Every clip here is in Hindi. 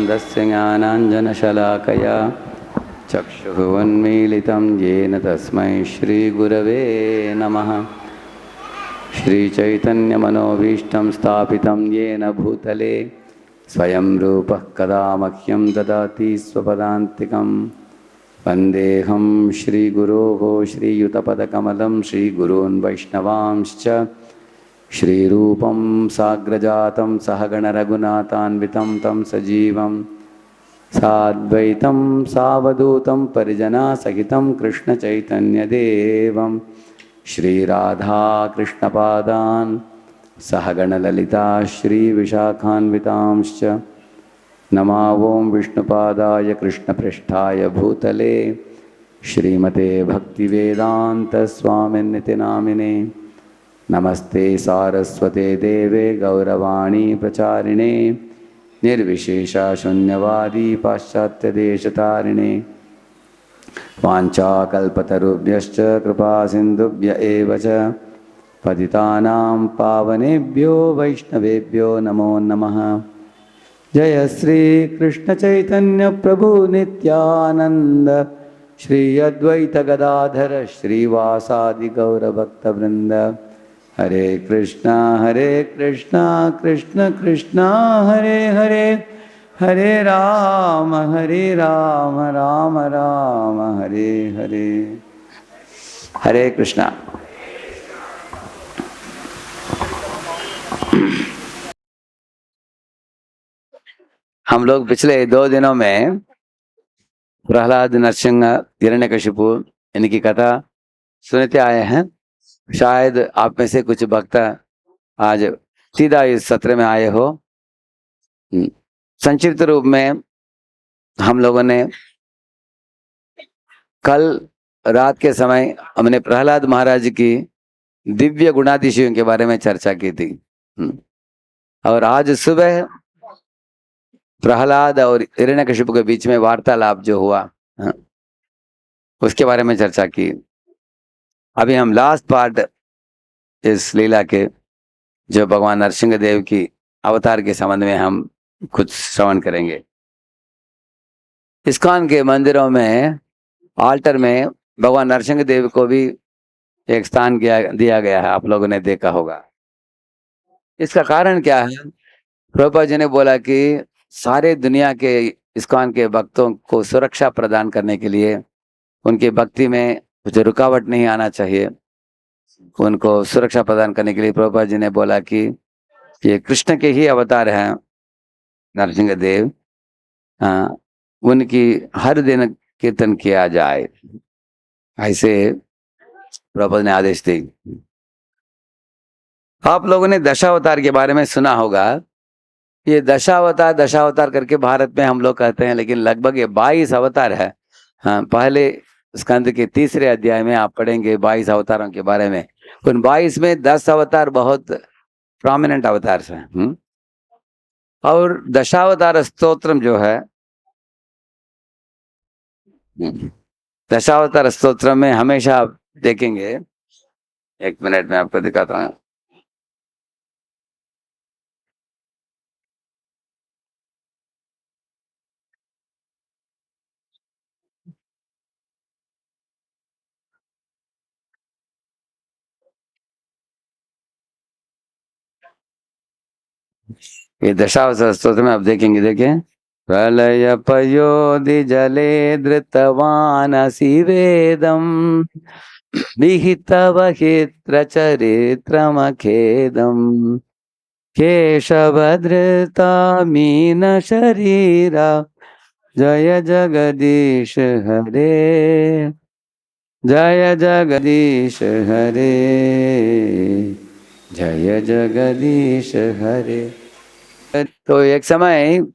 समाधानन्दस्य ज्ञानाञ्जनशलाकया चक्षुरुन्मीलितं येन तस्मै श्रीगुरवे नमः। श्रीचैतन्यमनोभीष्टं स्थापितं येन भूतले स्वयं रूपः कदा मह्यं ददाति स्वपदान्तिकं। वन्देऽहं श्रीगुरोः श्रीयुतपदकमलं श्रीगुरून् वैष्णवांश्च श्रीरूपं साग्रजातं सहगणरघुनाथान्वितं तं सजीवं साद्वैतं सावधूतं परिजनासहितं कृष्णचैतन्यदेवं श्रीराधाकृष्णपादान् सहगणललिता श्रीविशाखान्वितांश्च नमावों विष्णुपादाय कृष्णपृष्ठाय भूतले श्रीमते भक्तिवेदान्तस्वामिन्निति नामिने। नमस्ते सारस्वते देवे गौरवाणी प्रचारिणे निर्विशेषा शून्यवादी पाश्चात्यदेशतारिणे। वाञ्छाकल्पतरुभ्यश्च कृपा सिन्धुभ्य एव च पतितानां पावनेभ्यो वैष्णवेभ्यो नमो नमः। जय श्री कृष्ण चैतन्य प्रभु नित्यानंद श्री अद्वैत गदाधर श्रीवासादि गौरभक्तवृंद। हरे कृष्णा कृष्ण कृष्ण हरे हरे, हरे राम राम राम हरे हरे। हरे कृष्णा। हम लोग पिछले 2 दिनों में प्रहलाद, नरसिंह, हिरण्यकशिपु इनकी कथा सुनते आए हैं। शायद आप में से कुछ भक्त आज सीधा इस सत्र में आए हो। संक्षिप्त रूप में हम लोगों ने कल रात के समय हमने प्रहलाद महाराज की दिव्य गुणातिशयों के बारे में चर्चा की थी और आज सुबह प्रहलाद और हिरण्यकशिपु के बीच में वार्तालाप जो हुआ उसके बारे में चर्चा की। अभी हम लास्ट पार्ट इस लीला के जो भगवान नरसिंह देव की अवतार के संबंध में हम कुछ श्रवण करेंगे। इस्कॉन के मंदिरों में आल्टर में भगवान नरसिंह देव को भी एक स्थान दिया गया है, आप लोगों ने देखा होगा। इसका कारण क्या है? प्रभुपाद जी ने बोला कि सारे दुनिया के इस्कॉन के भक्तों को सुरक्षा प्रदान करने के लिए उनकी भक्ति में कुछ रुकावट नहीं आना चाहिए। उनको सुरक्षा प्रदान करने के लिए प्रभुपाद जी ने बोला कि ये कृष्ण के ही अवतार हैं नरसिंह देव। उनकी हर दिन कीर्तन किया जाए, ऐसे प्रभुपाद ने आदेश दी। आप लोगों ने दशावतार के बारे में सुना होगा। ये दशावतार करके भारत में हम लोग कहते हैं, लेकिन लगभग ये 22 अवतार है। पहले स्कंद के 3रे अध्याय में आप पढ़ेंगे 22 अवतारों के बारे में। उन 22 में 10 अवतार बहुत प्रोमिनेंट अवतार हैं। और दशावतार स्तोत्रम जो है, दशावतार स्तोत्रम में हमेशा आप देखेंगे, 1 मिनट में आपको दिखाता हूँ। ये दशावतार स्तोत्र में आप देखेंगे, देखें। प्रलय पयोधि जले धृतवानसि वेदम् विहितवहित्र चरित्रमखेदम् केशवधृता मीन शरीरा जय जगदीश हरे, जय जगदीश हरे, जय जगदीश हरे। तो एक समय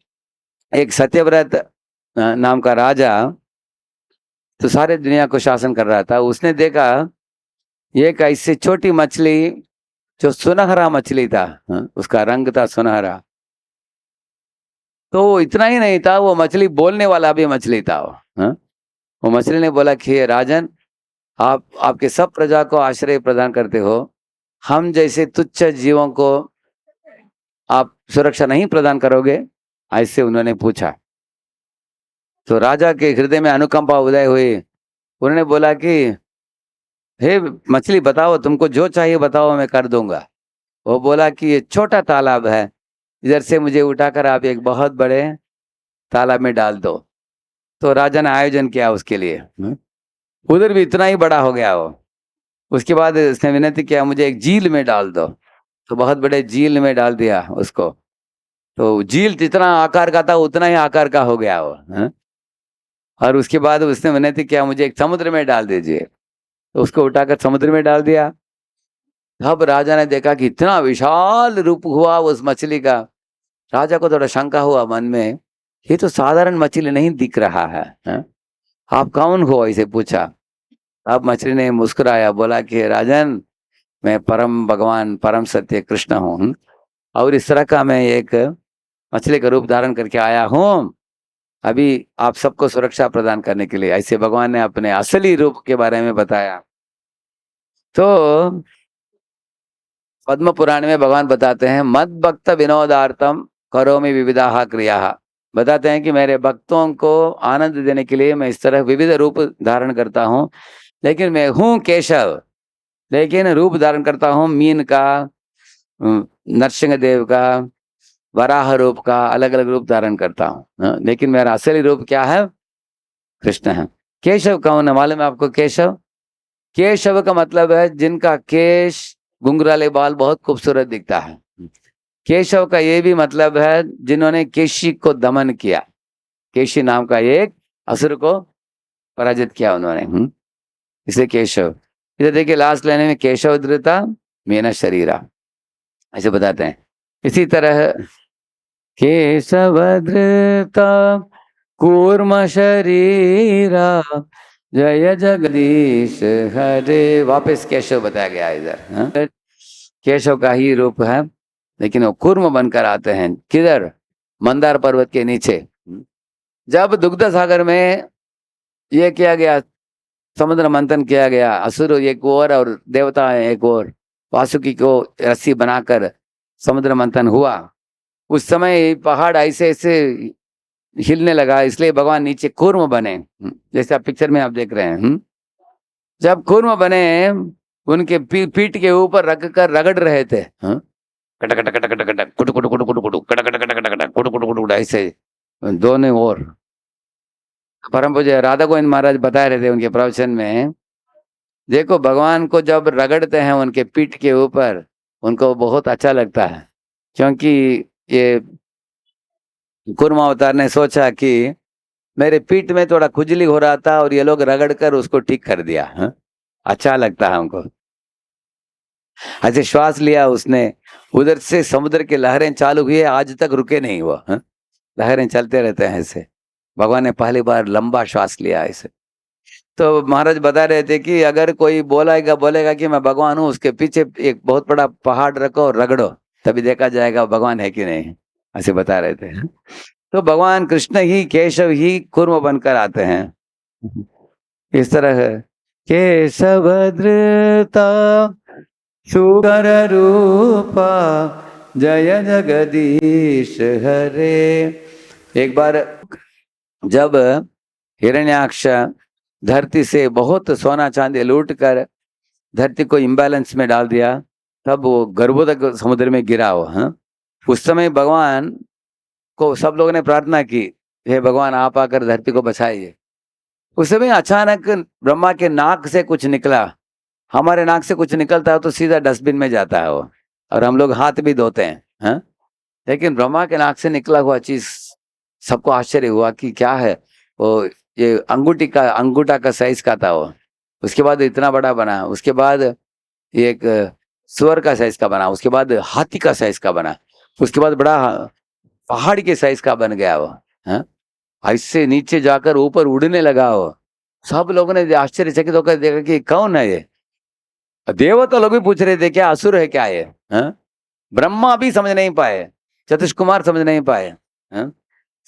एक सत्यव्रत नाम का राजा तो सारे दुनिया को शासन कर रहा था। उसने देखा एक ऐसी छोटी मछली जो सुनहरा मछली था, उसका रंग था सुनहरा। तो इतना ही नहीं था, वो मछली बोलने वाला भी मछली था। वो मछली ने बोला कि राजन, आप आपके सब प्रजा को आश्रय प्रदान करते हो, हम जैसे तुच्छ जीवों को आप सुरक्षा नहीं प्रदान करोगे? ऐसे उन्होंने पूछा। तो राजा के हृदय में अनुकंपा उदय हुई। उन्होंने बोला कि हे मछली, बताओ, तुमको जो चाहिए बताओ, मैं कर दूंगा। वो बोला कि ये छोटा तालाब है, इधर से मुझे उठाकर आप एक बहुत बड़े तालाब में डाल दो। तो राजा ने आयोजन किया उसके लिए। उधर भी इतना ही बड़ा हो गया वो। उसके बाद उसने विनती किया, मुझे एक झील में डाल दो। तो बहुत बड़े झील में डाल दिया उसको। तो झील जितना आकार का था उतना ही आकार का हो गया वो। और उसके बाद उसने विनती किया, मुझे एक समुद्र में डाल दीजिए। तो उसको उठाकर समुद्र में डाल दिया। तब राजा ने देखा कि इतना विशाल रूप हुआ उस मछली का। राजा को थोड़ा शंका हुआ मन में, ये तो साधारण मछली नहीं दिख रहा है, आप कौन हो, ऐसे पूछा। अब मछली ने मुस्कुराया, बोला कि राजन, मैं परम भगवान परम सत्य कृष्ण हूँ, और इस तरह का मैं एक मछली का रूप धारण करके आया हूँ अभी आप सबको सुरक्षा प्रदान करने के लिए। ऐसे भगवान ने अपने असली रूप के बारे में बताया। तो पद्म पुराण में भगवान बताते हैं, मद भक्त विनोदार्थम करोमि विविधा क्रिया। बताते हैं कि मेरे भक्तों को आनंद देने के लिए मैं इस तरह विविध रूप धारण करता हूँ। लेकिन मैं हूँ केशव, लेकिन रूप धारण करता हूँ मीन का, नरसिंह देव का, वराह रूप का, अलग अलग रूप धारण करता हूँ। लेकिन मेरा असली रूप क्या है? कृष्ण है। केशव कौन है मालूम है आपको? केशव, केशव का मतलब है जिनका केश, घुंघराले बाल बहुत खूबसूरत दिखता है। केशव का ये भी मतलब है जिन्होंने केशी को दमन किया। केशी नाम का एक असुर को पराजित किया उन्होंने। इसे केशव। इधर देखिए लास्ट लाइन में, केशव धृता मेना शरीरा, ऐसे बताते हैं। इसी तरह केशव धृता कूर्म शरीरा, जय जगदीश हरे। वापस केशव बताया गया इधर। केशव का ही रूप है, लेकिन वो कूर्म बनकर आते हैं। किधर? मंदार पर्वत के नीचे। जब दुग्ध सागर में ये किया गया, समुद्र मंथन किया गया, असुर एक ओर और देवता एक ओर, वासुकी को रस्सी बनाकर समुद्र मंथन हुआ। उस समय पहाड़ ऐसे ऐसे हिलने लगा, इसलिए भगवान नीचे कूर्म बने, जैसे आप पिक्चर में आप देख रहे हैं। जब कूर्म बने, उनके पीठ के ऊपर रख कर रगड़ रहे थे। Cut cut cut cut cut कुट कुट कुट कुट कुट cut cut cut cut cut कुट कुट कुट, ऐसे दोनों ओर। परम पूज्य राधा गोविंद महाराज बता रहे थे उनके प्रवचन में, देखो भगवान को जब रगड़ते हैं उनके पीठ के ऊपर, उनको बहुत अच्छा लगता है, क्योंकि ये कूर्मा अवतार ने सोचा कि मेरे पीठ में थोड़ा खुजली हो रहा था और ये लोग रगड़ कर उसको ठीक कर दिया। अच्छा लगता है हमको। ऐसे श्वास लिया उसने, उधर से समुद्र की लहरें चालू हुई, आज तक रुके नहीं हुआ। लहरें चलते रहते हैं ऐसे। भगवान ने पहली बार लंबा श्वास लिया ऐसे। तो महाराज बता रहे थे कि अगर कोई बोलेगा कि मैं भगवान हूँ, उसके पीछे एक बहुत बड़ा पहाड़ रखो और रगड़ो, तभी देखा जाएगा भगवान है कि नहीं। ऐसे बता रहे थे। तो भगवान कृष्ण ही, केशव ही कूर्म बनकर आते हैं। इस तरह है, केशव धृता सुकर रूपा, जय जगदीश हरे। एक बार जब हिरण्याक्ष धरती से बहुत सोना चांदी लूट कर धरती को इम्बैलेंस में डाल दिया, तब वो गर्भोदक समुद्र में गिरा हो। उस समय भगवान को सब लोगों ने प्रार्थना की, हे भगवान आप आकर धरती को बचाइए। उस समय अचानक ब्रह्मा के नाक से कुछ निकला। हमारे नाक से कुछ निकलता है तो सीधा डस्टबिन में जाता है वो, और हम लोग हाथ भी धोते हैं। लेकिन ब्रह्मा के नाक से निकला हुआ चीज, सबको आश्चर्य हुआ कि क्या है वो। ये अंगूठा का साइज का था वो। उसके बाद इतना बड़ा बना, उसके बाद एक सुअर का साइज का बना, उसके बाद हाथी का साइज का बना, उसके बाद बड़ा पहाड़ के साइज का बन गया वो। ऐसे नीचे जाकर ऊपर उड़ने लगा वो। सब लोगों ने आश्चर्यचकित होकर देखा कि कौन है ये। देवता लोग भी पूछ रहे थे क्या असुर है क्या ये। ब्रह्मा भी समझ नहीं पाए, चतुष कुमार समझ नहीं पाए।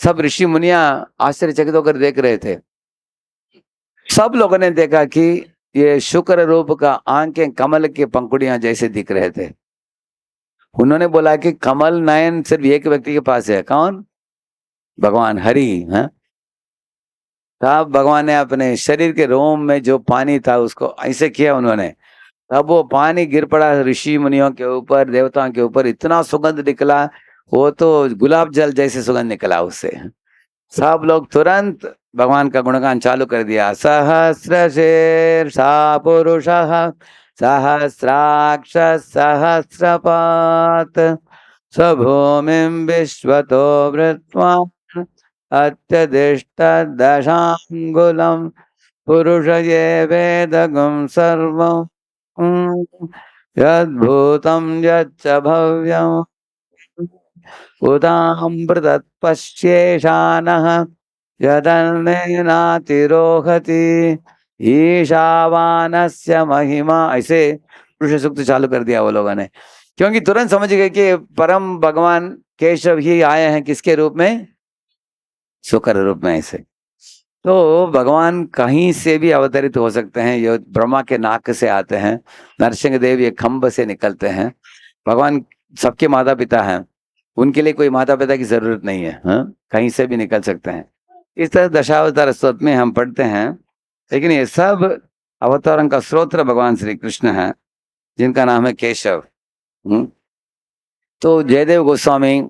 सब ऋषि मुनिया आश्चर्यचकित होकर देख रहे थे। सब लोगों ने देखा कि ये शुक्र रूप का आंखें कमल के पंखुड़ियां जैसे दिख रहे थे। उन्होंने बोला कि कमल नयन सिर्फ एक व्यक्ति के पास है, कौन? भगवान हरि। तब भगवान ने अपने शरीर के रोम में जो पानी था उसको ऐसे किया उन्होंने, तब वो पानी गिर पड़ा ऋषि मुनियों के ऊपर, देवताओं के ऊपर, इतना सुगंध निकला, वो तो गुलाब जल जैसे सुगंध निकला उससे। सब लोग तुरंत भगवान का गुणगान चालू कर दिया। सहस्रशीर्षा पुरुषः सहस्राक्ष सहस्रपात् स भूमिं विश्वतो वृत्वा अत्यदिष्टदशाङ्गुलं पुरुष ये वेदगुं सर्वं यद्भूतं यच्च भव्यम् उदाम्बृतत्पश्येषानः यदन्नेनातिरोहति ईशावानस्य महिमा, ऐसे पुरुष सूक्त चालू कर दिया वो लोगों ने, क्योंकि तुरंत समझ गए कि परम भगवान केशव ही आए हैं किसके रूप में, शुक्र रूप में। ऐसे तो भगवान कहीं से भी अवतरित हो सकते हैं, ये ब्रह्मा के नाक से आते हैं, नरसिंह देव ये खम्भ से निकलते हैं। भगवान सबके माता पिता हैं, उनके लिए कोई माता पिता की जरूरत नहीं है, हाँ? कहीं से भी निकल सकते हैं। इस तरह दशावतार स्तोत्र में हम पढ़ते हैं, लेकिन ये सब अवतारों का स्रोत भगवान श्री कृष्ण है, जिनका नाम है केशव। तो जयदेव गोस्वामी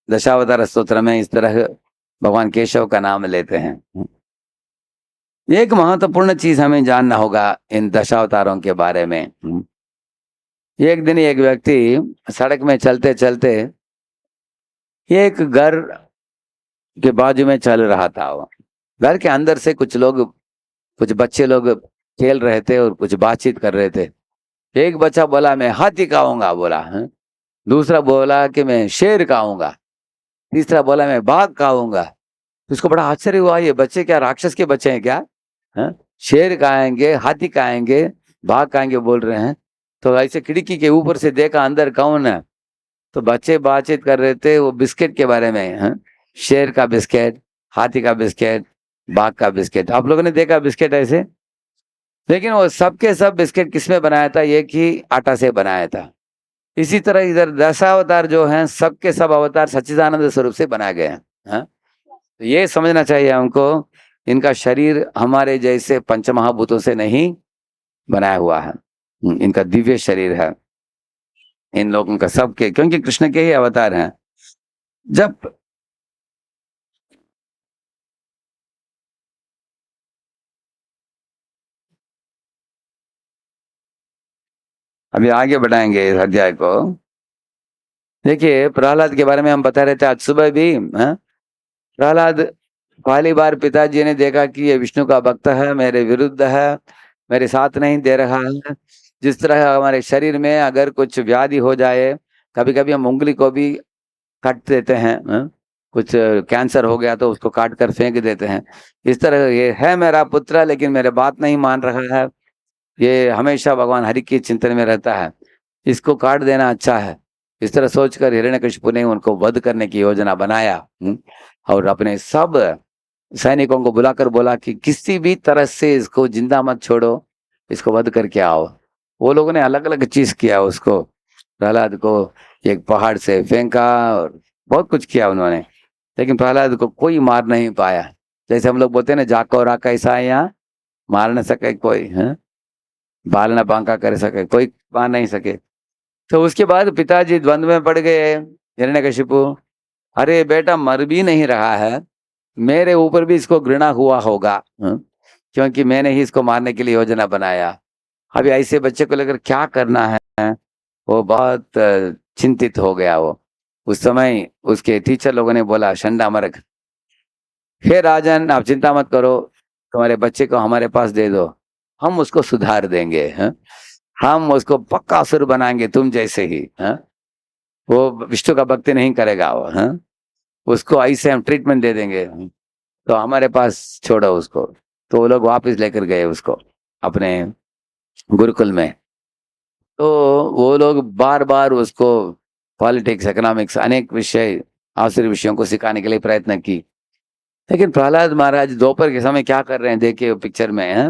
दशावतार स्तोत्र में इस तरह भगवान केशव का नाम लेते हैं। एक महत्वपूर्ण चीज हमें जानना होगा इन दशावतारों के बारे में। एक दिन एक व्यक्ति सड़क में चलते चलते एक घर के बाजू में चल रहा था। वो घर के अंदर से कुछ लोग, कुछ बच्चे लोग खेल रहे थे और कुछ बातचीत कर रहे थे। एक बच्चा बोला मैं हाथी खाऊंगा, बोला है। दूसरा बोला कि मैं शेर खाऊंगा। तीसरा बोला मैं बाघ खाऊंगा। उसको बड़ा आश्चर्य हुआ, ये बच्चे क्या राक्षस के बच्चे हैं क्या, है? शेर खाएंगे, हाथी खाएंगे, बाघ खाएंगे बोल रहे हैं। तो ऐसे खिड़की के ऊपर से देखा अंदर कौन है, तो बच्चे बातचीत कर रहे थे वो बिस्किट के बारे में, है? शेर का बिस्किट, हाथी का बिस्किट, बाघ का बिस्किट। आप लोगों ने देखा बिस्किट ऐसे, लेकिन वो सबके सब बिस्किट किसमें बनाया था, एक ही आटा से बनाया था। इसी तरह इधर दशावतार जो हैं, सबके सब अवतार सच्चिदानंद स्वरूप से बनाए गए हैं, हाँ? तो ये समझना चाहिए हमको, इनका शरीर हमारे जैसे पंचमहाभूतों से नहीं बनाया हुआ है, इनका दिव्य शरीर है इन लोगों का सबके, क्योंकि कृष्ण के ही अवतार हैं। जब अभी आगे बढ़ाएंगे इस अध्याय को, देखिए प्रहलाद के बारे में हम बता रहे थे आज सुबह भी, हाँ? प्रहलाद पहली बार पिताजी ने देखा कि ये विष्णु का भक्त है, मेरे विरुद्ध है, मेरे साथ नहीं दे रहा है। जिस तरह हमारे शरीर में अगर कुछ व्याधि हो जाए, कभी कभी हम उंगली को भी काट देते हैं, हाँ? कुछ कैंसर हो गया तो उसको काट कर फेंक देते हैं। इस तरह ये है मेरा पुत्र, लेकिन मेरे बात नहीं मान रहा है, ये हमेशा भगवान हरि के चिंतन में रहता है, इसको काट देना अच्छा है। इस तरह सोचकर हिरण्यकशिपु ने उनको वध करने की योजना बनाया, और अपने सब सैनिकों को बुलाकर बोला कि किसी भी तरह से इसको जिंदा मत छोड़ो, इसको वध करके आओ। वो लोगों ने अलग अलग चीज किया, उसको प्रहलाद को एक पहाड़ से फेंका और बहुत कुछ किया उन्होंने, लेकिन प्रहलाद को कोई मार नहीं पाया। जैसे हम लोग बोलते हैं ना, जाको राका ऐसा है, यहाँ मार न सके कोई, है? बाल न बांका कर सके कोई, मार नहीं सके। तो उसके बाद पिताजी द्वंद्व में पड़ गए, हिरण्यकशिपु, अरे बेटा मर भी नहीं रहा है, मेरे ऊपर भी इसको घृणा हुआ होगा, क्योंकि मैंने ही इसको मारने के लिए योजना बनाया। अभी ऐसे बच्चे को लेकर क्या करना है, वो बहुत चिंतित हो गया। वो उस समय उसके टीचर लोगों ने बोला, शंडा मर्ग, हे राजन आप चिंता मत करो, तुम्हारे बच्चे को हमारे पास दे दो, हम उसको सुधार देंगे, हम उसको पक्का असुर बनाएंगे तुम जैसे ही, वो विष्णु का भक्ति नहीं करेगा वो, उसको ऐसे हम ट्रीटमेंट दे देंगे, तो हमारे पास छोड़ो उसको। तो वो लोग वापस लेकर गए उसको अपने गुरुकुल में। तो वो लोग बार बार उसको पॉलिटिक्स, इकोनॉमिक्स, अनेक विषय, आसुरी विषयों को सिखाने के लिए प्रयत्न की, लेकिन प्रहलाद महाराज दोपहर के समय क्या कर रहे हैं देखिए वो पिक्चर में, है?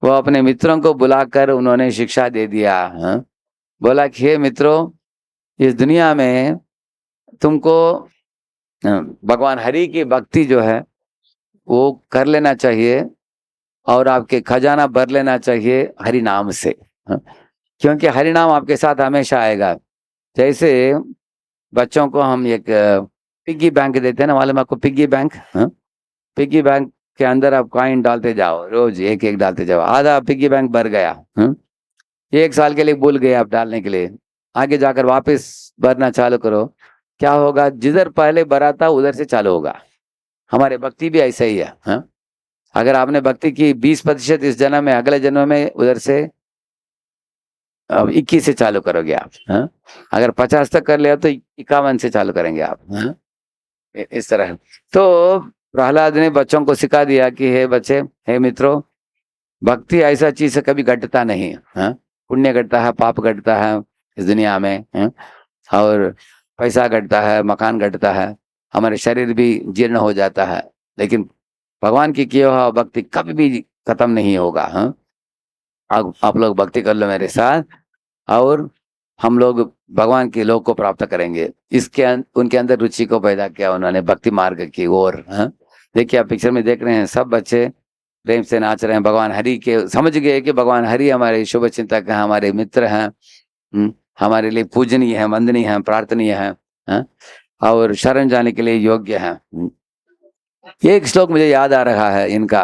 वो अपने मित्रों को बुलाकर उन्होंने शिक्षा दे दिया, है? बोला कि हे मित्रों, इस दुनिया में तुमको भगवान हरि की भक्ति जो है वो कर लेना चाहिए और आपके खजाना भर लेना चाहिए हरि नाम से। हाँ, क्योंकि हरि नाम आपके साथ हमेशा आएगा। जैसे बच्चों को हम एक पिग्गी बैंक देते हैं ना, मालूम है आपको पिग्गी बैंक? हाँ, पिग्गी बैंक के अंदर आप कॉइन डालते जाओ, रोज एक एक डालते जाओ, आधा पिग्गी बैंक भर गया। हाँ, 1 साल के लिए भूल गए आप डालने के लिए, आगे जाकर वापस भरना चालू करो, क्या होगा? जिधर पहले भरा था उधर से चालू होगा। हमारे भक्ति भी ऐसा ही है। हाँ, अगर आपने भक्ति की 20% इस जन्म में, अगले जन्म में उधर से अब 21 से चालू करोगे आप। हाँ, अगर 50 तक कर लिया तो 51 से चालू करेंगे आप। हाँ, इस तरह। तो प्रहलाद ने बच्चों को सिखा दिया कि हे बच्चे, हे मित्रों, भक्ति ऐसा चीज है कभी घटता नहीं। हाँ, पुण्य घटता है, पाप घटता है इस दुनिया में। हाँ, और पैसा घटता है, मकान घटता है, हमारे शरीर भी जीर्ण हो जाता है, लेकिन भगवान की किया हुआ भक्ति कभी भी खत्म नहीं होगा। हाँ, आप लोग भक्ति कर लो मेरे साथ, और हम लोग भगवान के लोक को प्राप्त करेंगे। उनके अंदर रुचि को पैदा किया उन्होंने भक्ति मार्ग की ओर। हाँ, देखिए आप पिक्चर में देख रहे हैं, सब बच्चे प्रेम से नाच रहे हैं, भगवान हरि के समझ गए कि भगवान हरि हमारे शुभ चिंतक हैं, हमारे मित्र हैं। हमारे लिए पूजनीय है, वंदनीय है, प्रार्थनीय है। हाँ, और शरण जाने के लिए योग्य है। एक श्लोक मुझे याद आ रहा है इनका,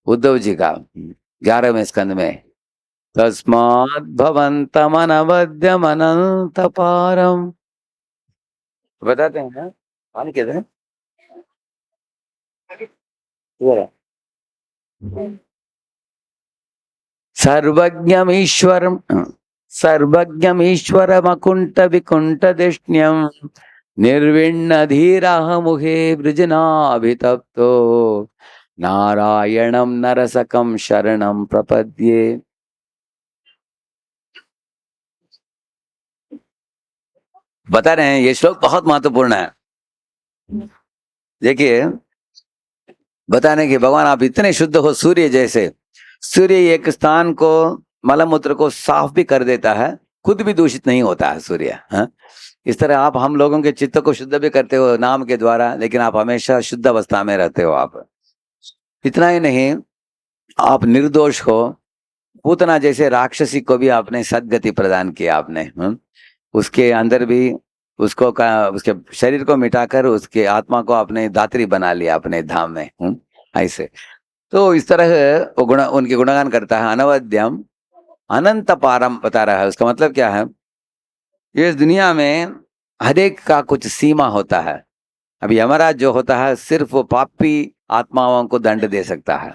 उद्धव जी का, 11वें स्कंद में, तस्मात् भवन्तम् अनवद्यम् अनंत पारम। बताते हैं ना, पानी कहते हैं सर्वज्ञमीश्वरम, सर्वज्ञमीश्वरमकुंठ विकुंठ दिष्ण्यम, निर्विण्ण धीरा मुहे वृजनाभितप्तो, नारायणम नरसकम शरणम प्रपद्ये। बता रहे हैं ये श्लोक बहुत महत्वपूर्ण है। देखिए, बताने कि भगवान आप इतने शुद्ध हो, सूर्य जैसे। सूर्य एक स्थान को, मलमूत्र को साफ भी कर देता है, खुद भी दूषित नहीं होता है सूर्य। हाँ, इस तरह आप हम लोगों के चित्त को शुद्ध भी करते हो नाम के द्वारा, लेकिन आप हमेशा शुद्ध अवस्था में रहते हो आप। इतना ही नहीं, आप निर्दोष हो। पूतना जैसे राक्षसी को भी आपने सद्गति प्रदान किया आपने। उसके अंदर भी उसके शरीर को मिटाकर उसके आत्मा को आपने दात्री बना लिया अपने धाम में। ऐसे तो इस तरह वो उनके गुणगान करता है। अनवद्यम अनंत पारम बता रहा है, उसका मतलब क्या है? इस दुनिया में हर एक का कुछ सीमा होता है। अब यमराज जो होता है सिर्फ वो पापी आत्माओं को दंड दे सकता है,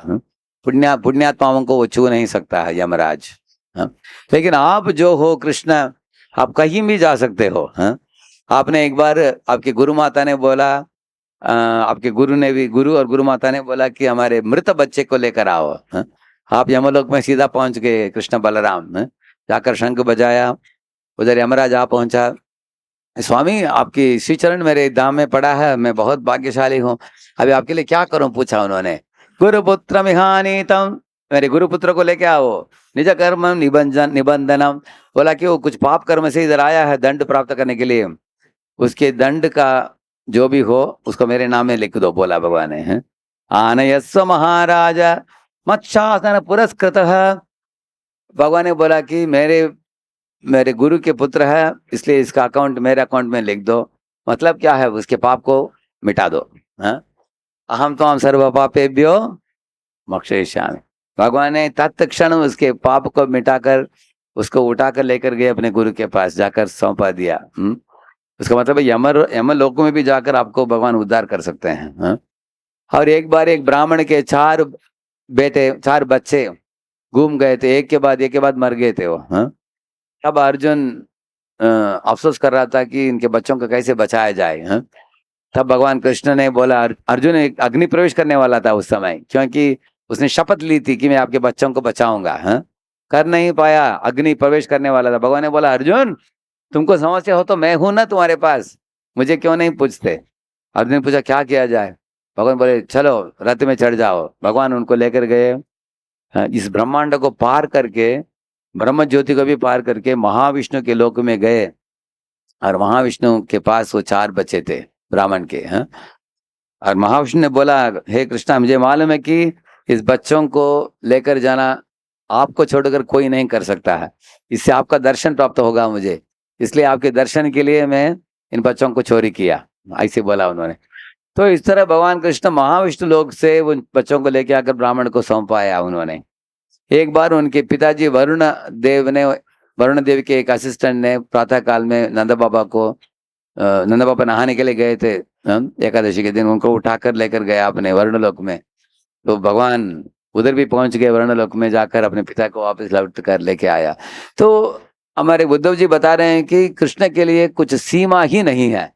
पुण्यात्माओं को वो छू नहीं सकता है यमराज। हाँ? लेकिन आप जो हो कृष्ण, आप कहीं भी जा सकते हो। हाँ? आपने एक बार, आपके गुरु माता ने बोला, आपके गुरु और गुरु माता ने बोला कि हमारे मृत बच्चे को लेकर आओ। हाँ? आप यमलोक में सीधा पहुंच गए कृष्ण बलराम। हाँ? जाकर शंख बजाया, उधर यमराज आ पहुंचा। स्वामी, आपकी श्री चरण मेरे धाम में पड़ा है, मैं बहुत भाग्यशाली हूँ, अभी आपके लिए क्या करूं? पूछा उन्होंने। गुरुपुत्र मिहानीतम, मेरे गुरुपुत्र को लेके आओ। निज कर्म निबंधनम, बोला कि वो कुछ पाप कर्म से इधर आया है दंड प्राप्त करने के लिए, उसके दंड का जो भी हो उसको मेरे नाम में लिख दो, बोला भगवान ने। आनयस्व महाराज मत्शासन पुरस्कृत। भगवान ने बोला कि मेरे गुरु के पुत्र है, इसलिए इसका अकाउंट मेरे अकाउंट में लिख दो। मतलब क्या है? उसके पाप को मिटा दो। हाँ, अहम तो हम सर्व पापेभ्यो मोक्षयिष्यामि। भगवान ने तत्क्षण उसके पाप को मिटाकर उसको उठाकर लेकर गए अपने गुरु के पास, जाकर सौंपा दिया। उसका मतलब यम लोकों में भी जाकर आपको भगवान उद्धार कर सकते हैं। हाँ? और एक बार एक ब्राह्मण के 4 बच्चे घूम गए थे, एक के बाद मर गए थे वो। हाँ? तब अर्जुन अफसोस कर रहा था कि इनके बच्चों को कैसे बचाया जाए। हाँ? तब भगवान कृष्ण ने बोला, अर्जुन एक अग्नि प्रवेश करने वाला था उस समय, क्योंकि उसने शपथ ली थी कि मैं आपके बच्चों को बचाऊंगा। हाँ? कर नहीं पाया, अग्नि प्रवेश करने वाला था। भगवान ने बोला, अर्जुन तुमको समस्या हो तो मैं हूं ना तुम्हारे पास, मुझे क्यों नहीं पूछते? अर्जुन ने पूछा क्या किया जाए? भगवान बोले चलो रथ में चढ़ जाओ। भगवान उनको लेकर गए, इस ब्रह्मांड को पार करके, ब्रह्म ज्योति को भी पार करके महाविष्णु के लोक में गए। और महाविष्णु के पास वो 4 बच्चे थे ब्राह्मण के। हाँ? और महाविष्णु ने बोला, हे कृष्णा, मुझे मालूम है कि इस बच्चों को लेकर जाना आपको छोड़कर कोई नहीं कर सकता है, इससे आपका दर्शन प्राप्त होगा मुझे, इसलिए आपके दर्शन के लिए मैं इन बच्चों को चोरी किया, ऐसे बोला उन्होंने। तो इस तरह भगवान कृष्ण महाविष्णु लोक से उन बच्चों को लेके आकर ब्राह्मण को सौंपाया उन्होंने। एक बार उनके पिताजी वरुण देव के एक असिस्टेंट ने प्रातः काल में नंदा बाबा नहाने के लिए गए थे, एकादशी के दिन उनको उठाकर लेकर गया अपने वरुण लोक में। तो भगवान उधर भी पहुंच गए, वरुण लोक में जाकर अपने पिता को वापस लौट कर लेके आया। तो हमारे उद्धव जी बता रहे हैं कि कृष्ण के लिए कुछ सीमा ही नहीं है,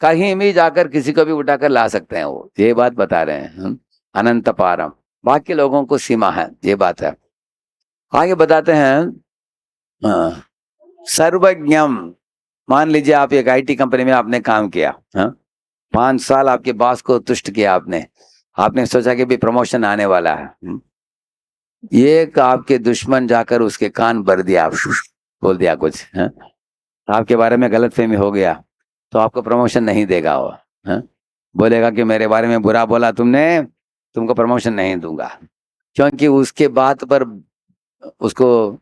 कहीं भी जाकर किसी को भी उठाकर ला सकते हैं, वो ये बात बता रहे हैं अनंत पारम। बाकी लोगों को सीमा है, ये बात है। आगे बताते हैं, सर्वज्ञम। मान लीजिए आप एक आईटी कंपनी में आपने काम किया, 5 साल आपके बॉस को तुष्ट किया आपने, आपने सोचा कि भी प्रमोशन आने वाला है, एक आपके दुश्मन जाकर उसके कान भर दिया, बोल दिया कुछ, आपके बारे में गलतफहमी हो गया, तो आपको प्रमोशन नहीं देगा वो, बोलेगा कि मेरे बारे में बुरा बोला तुमने, तुमको प्रमोशन नहीं दूंगा। क्योंकि उसके बात पर उसको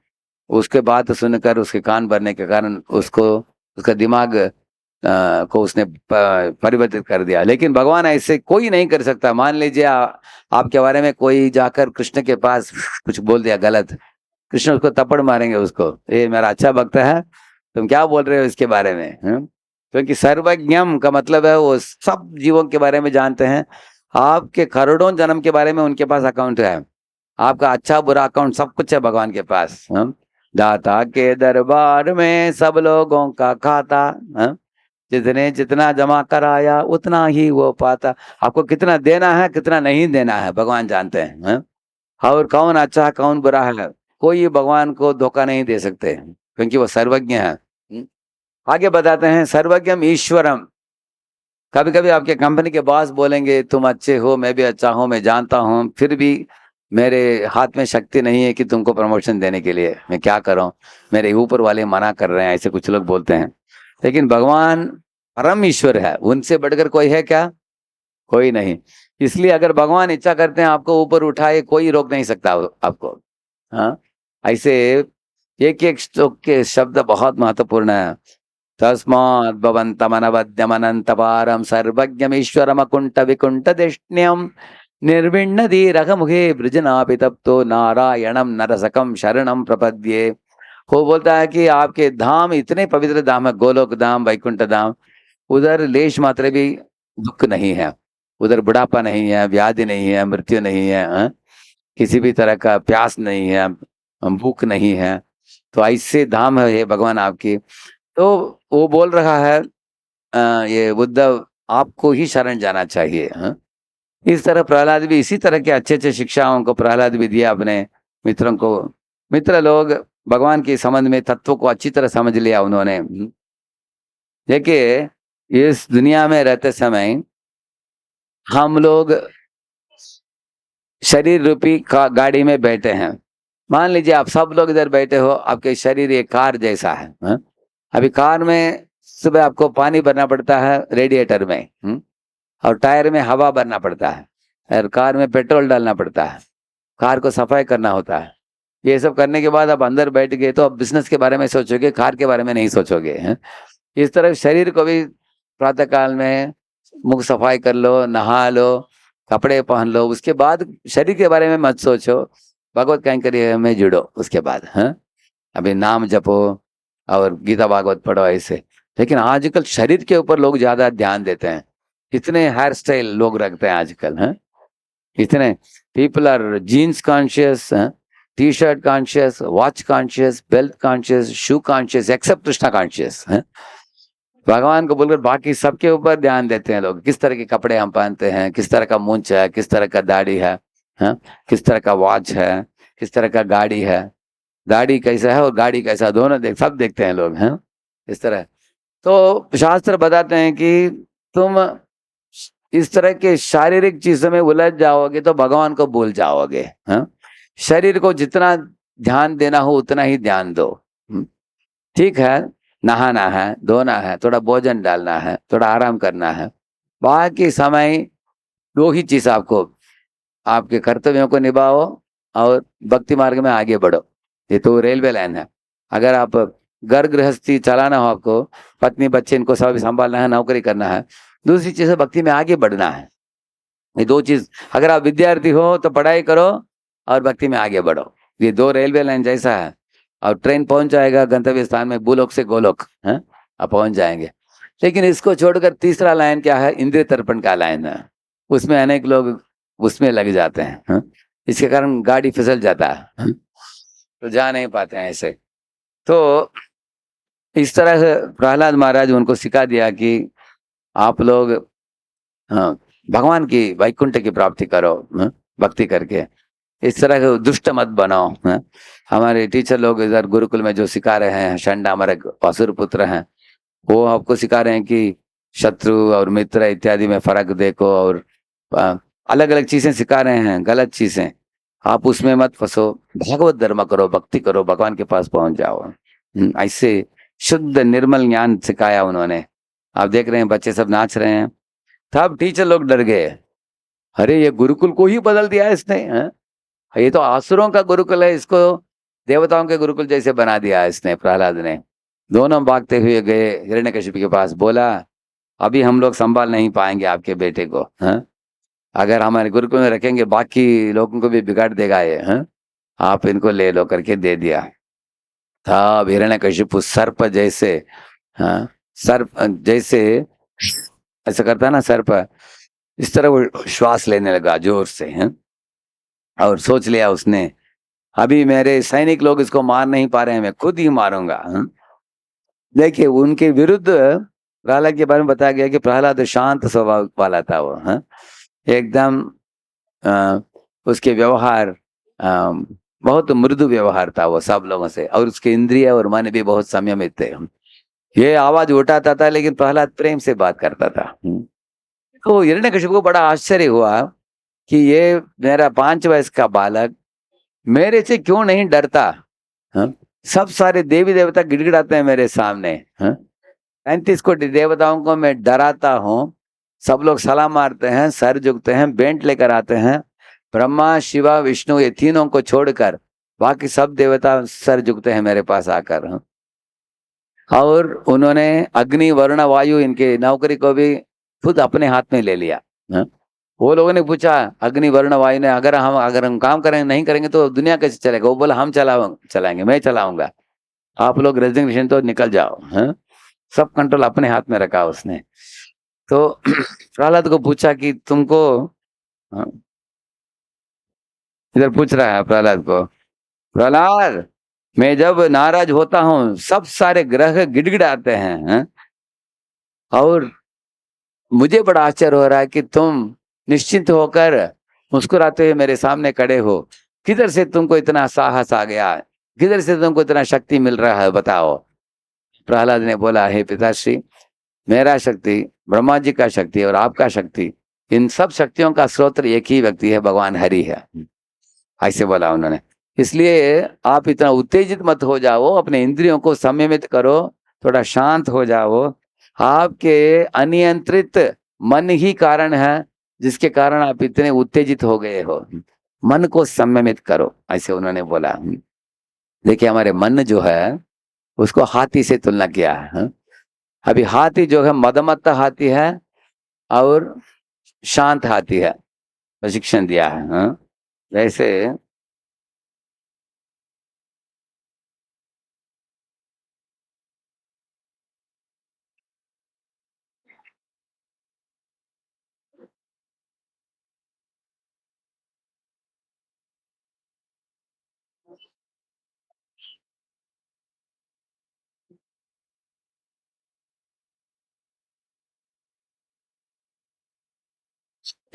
उसके बात सुनकर उसके कान भरने के कारण उसको उसका दिमाग को उसने परिवर्तित कर दिया। लेकिन भगवान ऐसे कोई नहीं कर सकता। मान लीजिए आपके बारे में कोई जाकर कृष्ण के पास कुछ बोल दिया गलत, कृष्ण उसको थप्पड़ मारेंगे उसको, ये मेरा अच्छा भक्त है, तुम क्या बोल रहे हो इसके बारे में, क्योंकि सर्वज्ञम का मतलब है वो सब जीवों के बारे में जानते हैं। आपके करोड़ों जन्म के बारे में उनके पास अकाउंट है, आपका अच्छा बुरा अकाउंट सब कुछ है भगवान के पास। दाता के दरबार में सब लोगों का खाता, जितने जितना जमा कराया उतना ही वो पाता। आपको कितना देना है कितना नहीं देना है भगवान जानते हैं, और कौन अच्छा है कौन बुरा है, कोई भगवान को धोखा नहीं दे सकते, क्योंकि वो सर्वज्ञ है। आगे बताते हैं, सर्वज्ञम ईश्वरम। कभी कभी आपके कंपनी के बॉस बोलेंगे तुम अच्छे हो, मैं भी अच्छा हूं, मैं जानता हूं, फिर भी मेरे हाथ में शक्ति नहीं है कि तुमको प्रमोशन देने के लिए, मैं क्या करूं, मेरे ऊपर वाले मना कर रहे हैं, ऐसे कुछ लोग बोलते हैं। लेकिन भगवान परम ईश्वर है, उनसे बढ़कर कोई है क्या? कोई नहीं। इसलिए अगर भगवान इच्छा करते हैं आपको ऊपर उठाए, कोई रोक नहीं सकता आपको। हाँ, ऐसे एक एक श्लोक के शब्द बहुत महत्वपूर्ण है। तस्मात् भवन्तमनवद्यमनंत पारम सर्वज्ञमीश्वरम अकुंठ विकुंठ दिष्ण्यम निर्विण्ण धीरह मुखे ब्रजनापि तप्तो नारायणम नरसकम शरणम प्रपद्ये। वो बोलता है कि आपके धाम इतने पवित्र धाम है, गोलोक धाम, वैकुंठ धाम, उधर लेश मात्र भी दुख नहीं है, उधर बुढ़ापा नहीं है, व्याधि नहीं है, मृत्यु नहीं है, किसी भी तरह का प्यास नहीं है, भूख नहीं है। तो ऐसे धाम है ये भगवान आपकी। तो वो बोल रहा है ये उद्धव, आपको ही शरण जाना चाहिए। इस तरह प्रहलाद भी इसी तरह के अच्छे अच्छे शिक्षाओं को प्रहलाद भी दिया अपने मित्रों को। मित्र लोग भगवान के संबंध में तत्व को अच्छी तरह समझ लिया उन्होंने। देखिए, इस दुनिया में रहते समय हम लोग शरीर रूपी गाड़ी में बैठे हैं। मान लीजिए आप सब लोग इधर बैठे हो, आपके शरीर एक कार जैसा है, अभी कार में सुबह आपको पानी भरना पड़ता है रेडिएटर में, और टायर में हवा भरना पड़ता है, और कार में पेट्रोल डालना पड़ता है, कार को सफाई करना होता है। ये सब करने के बाद आप अंदर बैठ गए तो आप बिजनेस के बारे में सोचोगे, कार के बारे में नहीं सोचोगे। इस तरह शरीर को भी प्रातः काल में मुख सफाई कर लो, नहा लो, कपड़े पहन लो, उसके बाद शरीर के बारे में मत सोचो, भगवत कैंकर्य में जुड़ो उसके बाद। अभी नाम जपो और गीता भागवत पढ़ो ऐसे। लेकिन आजकल शरीर के ऊपर लोग ज्यादा ध्यान देते हैं, इतने हेयर स्टाइल लोग रखते हैं आजकल, इतने people are jeans conscious, T shirt conscious, watch conscious, belt conscious, shoe conscious, except Krishna conscious. भगवान को बोलकर बाकी सबके ऊपर ध्यान देते हैं लोग, किस तरह के कपड़े हम पहनते हैं, किस तरह का मूंछ है, किस तरह का दाढ़ी है, किस तरह का वॉच है, किस तरह का गाड़ी है, दाढ़ी कैसा है और गाड़ी कैसा, दोनों सब देखते हैं लोग, हैं इस तरह। तो शास्त्र बताते हैं कि तुम इस तरह के शारीरिक चीजों में उलझ जाओगे तो भगवान को भूल जाओगे। शरीर को जितना ध्यान देना हो उतना ही ध्यान दो। ठीक है, नहाना है, धोना है, थोड़ा भोजन डालना है, थोड़ा आराम करना है, बाकी समय दो ही चीज आपको, आपके कर्तव्यों को निभाओ और भक्ति मार्ग में आगे बढ़ो। ये तो रेलवे लाइन है। अगर आप घर गृहस्थी चलाना हो, आपको पत्नी बच्चे इनको सब संभालना है, नौकरी करना है, दूसरी चीज है भक्ति में आगे बढ़ना है। ये दो चीज, अगर आप विद्यार्थी हो तो पढ़ाई करो और भक्ति में आगे बढ़ो। ये दो रेलवे लाइन जैसा है। और ट्रेन पहुंच जाएगा गंतव्य स्थान में, भूलोक से गोलोक है, आप पहुंच जाएंगे। लेकिन इसको छोड़कर तीसरा लाइन क्या है, इंद्रिय तर्पण का लाइन है। उसमें अनेक लोग उसमें लग जाते हैं, हाँ? इसके कारण गाड़ी फिसल जाता है, हाँ? तो जा नहीं पाते हैं ऐसे। तो इस तरह से प्रहलाद महाराज उनको सिखा दिया कि आप लोग, हाँ, भगवान की वैकुंठ की प्राप्ति करो, हाँ, भक्ति करके। इस तरह के दुष्ट मत बनाओ, हाँ? हमारे टीचर लोग इधर गुरुकुल में जो सिखा रहे हैं, षंडा हमारे असुर पुत्र हैं, वो आपको सिखा रहे हैं कि शत्रु और मित्र इत्यादि में फर्क देखो, और अलग अलग चीजें सिखा रहे हैं, गलत चीजें। आप उसमें मत फंसो, भागवत धर्म करो, भक्ति करो, भगवान के पास पहुंच जाओ। ऐसे शुद्ध निर्मल ज्ञान सिखाया उन्होंने। आप देख रहे हैं बच्चे सब नाच रहे हैं, तब टीचर लोग डर गए, अरे ये गुरुकुल को ही बदल दिया है इसने, हाँ? ये तो आसुरों का गुरुकुल है, इसको देवताओं के गुरुकुल जैसे बना दिया है इसने, प्रहलाद ने। दोनों भागते हुए गए हिरण्यकशिपु के पास, बोला अभी हम लोग संभाल नहीं पाएंगे आपके बेटे को, हाँ? अगर हमारे गुरुकुल में रखेंगे बाकी लोगों को भी बिगाड़ देगा ये, हाँ? आप इनको ले लो करके दे दिया। तब हिरण्यकशिपु सर्प जैसे, हाँ, सर्प जैसे ऐसा करता है ना सर्प, इस तरह वो श्वास लेने लगा जोर से, हैं? और सोच लिया उसने, अभी मेरे सैनिक लोग इसको मार नहीं पा रहे हैं, मैं खुद ही मारूंगा, हैं? देखिए उनके विरुद्ध प्रहलाद के बारे में बताया गया कि प्रहलाद शांत स्वभाव वाला था वो, हैं? एकदम अ, उसके व्यवहार बहुत मृदु व्यवहार था वो सब लोगों से, और उसके इंद्रिय और मन भी बहुत संयमित थे। ये आवाज उठाता था लेकिन प्रहलाद प्रेम से बात करता था। तो हिरण्यकशिपु को बड़ा आश्चर्य हुआ कि ये मेरा 5 वर्ष का बालक मेरे से क्यों नहीं डरता, हाँ? सब सारे देवी देवता गिड़गिड़ाते हैं मेरे सामने, हाँ? 35 कोटि देवताओं को मैं डराता हूँ, सब लोग सलाम मारते हैं, सर झुकते हैं, बेंट लेकर आते हैं, ब्रह्मा शिवा विष्णु ये तीनों को छोड़कर बाकी सब देवता सर झुकते हैं मेरे पास आकर, हाँ? और उन्होंने अग्नि वरुण वायु इनके नौकरी को भी खुद अपने हाथ में ले लिया, हाँ? वो लोगों ने पूछा अग्नि वरुण वायु ने, अगर हम काम करेंगे नहीं करेंगे तो दुनिया कैसे चलेगा? वो बोला हम चलाएंगे, मैं चलाऊंगा, आप लोग रेजिग्नेशन तो निकल जाओ, हाँ? सब कंट्रोल अपने हाथ में रखा उसने। तो प्रहलाद को पूछा कि तुमको, हाँ, इधर पूछ रहा है प्रहलाद को, प्रहलाद मैं जब नाराज होता हूँ सब सारे ग्रह गिड़गिड़ाते हैं, हाँ? और मुझे बड़ा आश्चर्य हो रहा है कि तुम निश्चिंत होकर मुस्कुराते हुए मेरे सामने खड़े हो, किधर से तुमको इतना साहस आ गया, किधर से तुमको इतना शक्ति मिल रहा है, बताओ। प्रहलाद ने बोला, हे पिताश्री, मेरा शक्ति, ब्रह्मा जी का शक्ति और आपका शक्ति, इन सब शक्तियों का स्रोत एक ही व्यक्ति है, भगवान हरि है। ऐसे बोला उन्होंने। इसलिए आप इतना उत्तेजित मत हो जाओ, अपने इंद्रियों को संयमित करो, थोड़ा शांत हो जाओ। आपके अनियंत्रित मन ही कारण है जिसके कारण आप इतने उत्तेजित हो गए हो। मन को संयमित करो, ऐसे उन्होंने बोला। देखिए हमारे मन जो है उसको हाथी से तुलना किया है, हाँ? अभी हाथी जो है मदमत्त हाथी है और शांत हाथी है, प्रशिक्षण दिया है, हाँ? जैसे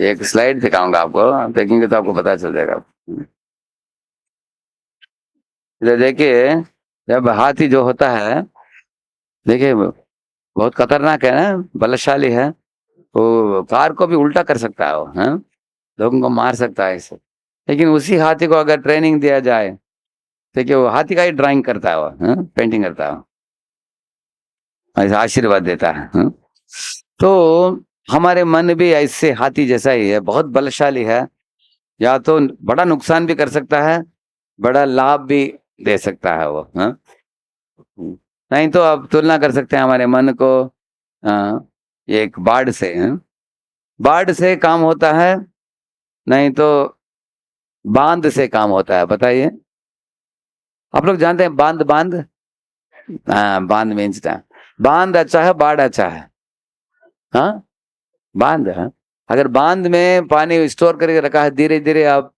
एक स्लाइड दिखाऊंगा आपको, आप देखेंगे तो आपको पता चल जाएगा। इधर देखिए, जब हाथी जो होता है, देखिए बहुत खतरनाक है ना, बलशाली है, वो कार को भी उल्टा कर सकता है वो, हाँ? लोगों को मार सकता है इसे। लेकिन उसी हाथी को अगर ट्रेनिंग दिया जाए, देखिए वो हाथी का ही ड्राइंग करता है वो, हाँ? पेंटिंग करता है वो, ऐसा आशीर्वाद देता है, हाँ? तो हमारे मन भी ऐसे हाथी जैसा ही है, बहुत बलशाली है। या तो बड़ा नुकसान भी कर सकता है, बड़ा लाभ भी दे सकता है वो, हाँ। नहीं तो आप तुलना कर सकते हैं हमारे मन को एक बाढ़ से, हाँ? बाढ़ से काम होता है, नहीं तो बांध से काम होता है। बताइए, आप लोग जानते हैं बांध? बांध, हाँ, बांध मीन्स बांध अच्छा है, बाढ़ अच्छा है? हाँ, बांध, हाँ। अगर बांध में पानी स्टोर करके रखा है, धीरे धीरे आप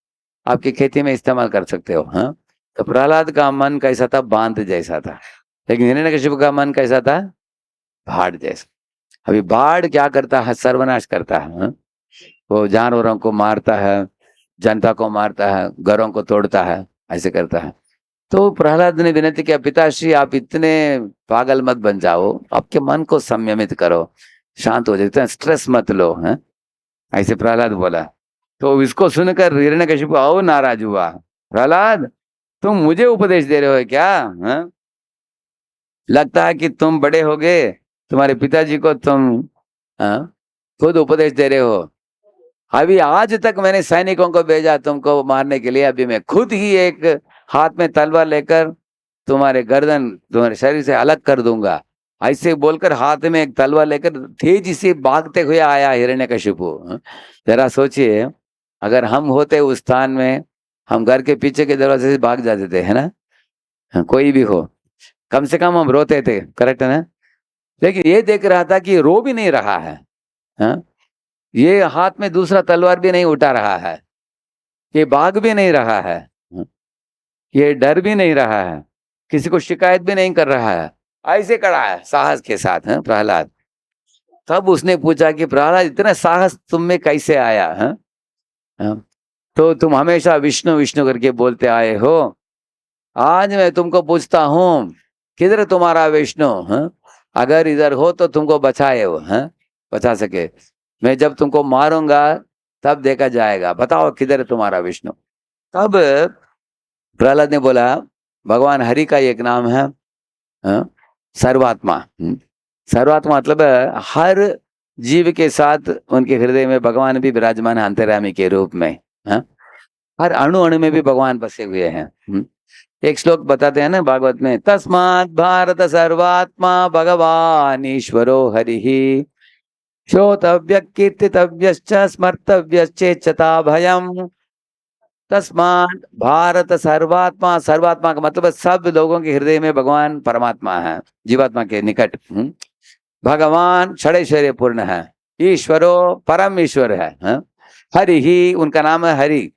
आपकी खेती में इस्तेमाल कर सकते हो, हाँ। तो प्रहलाद का मन कैसा था? बांध जैसा था। लेकिन हिरण्यकशिपु का मन कैसा था? बाढ़ जैसा। अभी बाढ़ क्या करता है? सर्वनाश करता है, हाँ? वो जानवरों को मारता है, जनता को मारता है, घरों को तोड़ता है, ऐसे करता है। तो प्रहलाद ने विनती किया, पिताश्री आप इतने पागल मत बन जाओ, आपके मन को संयमित करो, शांत हो जाए, इतना स्ट्रेस मत लो, है ऐसे प्रहलाद बोला। तो इसको सुनकर हिरण्यकशिपु और नाराज हुआ। प्रहलाद, तुम मुझे उपदेश दे रहे हो क्या? हाँ? लगता है कि तुम बड़े हो गए, तुम्हारे पिताजी को तुम, हाँ, खुद उपदेश दे रहे हो। अभी आज तक मैंने सैनिकों को भेजा तुमको मारने के लिए, अभी मैं खुद ही एक हाथ में तलवार लेकर तुम्हारे गर्दन, तुम्हारे शरीर से अलग कर दूंगा। ऐसे बोलकर हाथ में एक तलवार लेकर तेजी से भागते हुए आया हिरण्यकशिपु, हाँ? जरा सोचिए, अगर हम होते उस स्थान में, हम घर के पीछे के दरवाजे से भाग जाते थे, है ना? हाँ, कोई भी हो, कम से कम हम रोते थे, करेक्ट है ना? लेकिन ये देख रहा था कि रो भी नहीं रहा है, हाँ? ये हाथ में दूसरा तलवार भी नहीं उठा रहा है, ये भाग भी नहीं रहा है, हाँ? ये डर भी नहीं रहा है, किसी को शिकायत भी नहीं कर रहा है, ऐसे खड़ा है साहस के साथ, है प्रहलाद। तब उसने पूछा कि प्रहलाद, इतना साहस तुम में कैसे आया, है? हाँ? तो तुम हमेशा विष्णु विष्णु करके बोलते आए हो, आज मैं तुमको पूछता हूँ, किधर तुम्हारा विष्णु, हाँ? अगर इधर हो तो तुमको बचाए हो, हाँ? बचा सके, मैं जब तुमको मारूंगा तब देखा जाएगा, बताओ किधर है तुम्हारा विष्णु। तब प्रहलाद ने बोला, भगवान हरि का एक नाम है, हाँ? सर्वात्मा, सर्वात्मा मतलब हर जीव के साथ उनके हृदय में भगवान भी विराजमान है, अंतर्यामी के रूप में, हाँ? हर अणु अणु में भी भगवान बसे हुए हैं, एक श्लोक बताते हैं ना भागवत में, तस्मात् भारत सर्वात्मा भगवान ईश्वरो हरिः श्रोतव्य कीर्तितव्यश्च स्मर्तव्यश्चेच्छता भयम्। तस्मात् भारत सर्वात्मा, सर्वात्मा का मतलब सब लोगों के हृदय में भगवान परमात्मा है, जीवात्मा के निकट, भगवान षडैश्वर्य पूर्ण है, ईश्वरो परम ईश्वर है, हरि ही उनका नाम है, हरि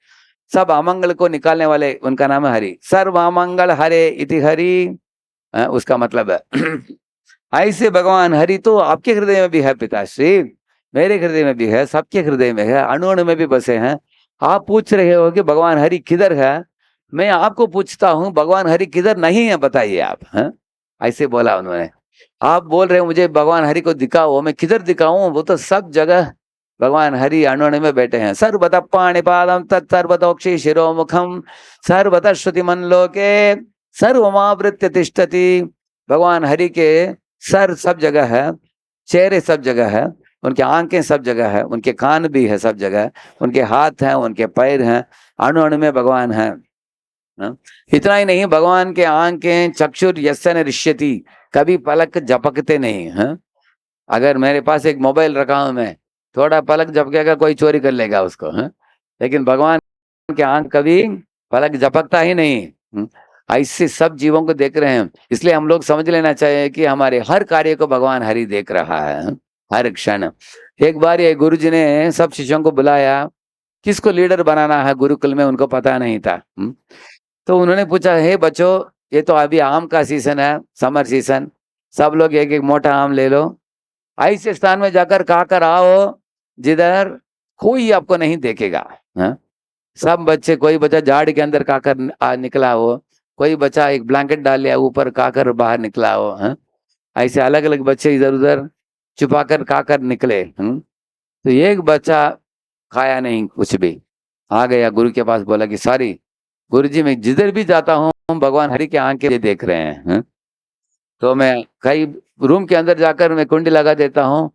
सब अमंगल को निकालने वाले, उनका नाम है हरि, सर्व अमंगल हरे इति हरि, उसका मतलब है ऐसे भगवान हरि तो आपके हृदय में भी है पिताश्री, मेरे हृदय में भी है, सबके हृदय में है, अणु अणु में भी बसे हैं। आप पूछ रहे हो कि भगवान हरि किधर है, मैं आपको पूछता हूँ भगवान हरि किधर नहीं है, बताइए आप, हैं? ऐसे बोला उन्होंने। आप बोल रहे हो मुझे भगवान हरि को दिखाओ, मैं किधर दिखाऊं, वो तो सब जगह भगवान हरि अणु अणु में बैठे हैं। सर्वत पाणिपादम तत्सर्वतोक्षि शिरोमुखम सर्वत श्रुतिमन लोके सर्वमावृत्य तिष्ठति। भगवान हरि के सर सब जगह है, चेहरे सब जगह है, उनके आंखें सब जगह है, उनके कान भी है सब जगह, उनके हाथ हैं, उनके पैर हैं, अणु अणु में भगवान है, हाँ? इतना ही नहीं, भगवान के आंखें चक्षुर यस्य न ऋष्यति, कभी पलक झपकते नहीं, हाँ? अगर मेरे पास एक मोबाइल रखा हूं मैं, थोड़ा पलक झपकेगा कोई चोरी कर लेगा उसको, हाँ? लेकिन भगवान के आंख कभी पलक झपकता ही नहीं, ऐसे सब जीवों को देख रहे हैं। इसलिए हम लोग समझ लेना चाहिए कि हमारे हर कार्य को भगवान हरि देख रहा है, हाँ? हर क्षण। एक बार ये गुरु जी ने सब शिष्यों को बुलाया, किसको लीडर बनाना है गुरुकुल में, उनको पता नहीं था, तो उन्होंने पूछा, हे बच्चों, ये तो अभी आम का सीजन है, समर सीजन, सब लोग एक एक मोटा आम ले लो, ऐसे स्थान में जाकर खाकर आओ जिधर कोई आपको नहीं देखेगा, हाँ? सब बच्चे, कोई बच्चा झाड़ के अंदर खाकर निकला हो, कोई बच्चा एक ब्लैंकेट डाल लिया ऊपर खाकर बाहर निकला हो, हाँ? ऐसे अलग अलग बच्चे इधर उधर छुपाकर खाकर निकले, तो एक बच्चा खाया नहीं कुछ भी, आ गया गुरु के पास, बोला कि सॉरी गुरुजी, मैं जिधर भी जाता हूँ भगवान हरि के आंखें देख रहे हैं, तो मैं कई रूम के अंदर जाकर मैं कुंडी लगा देता हूँ,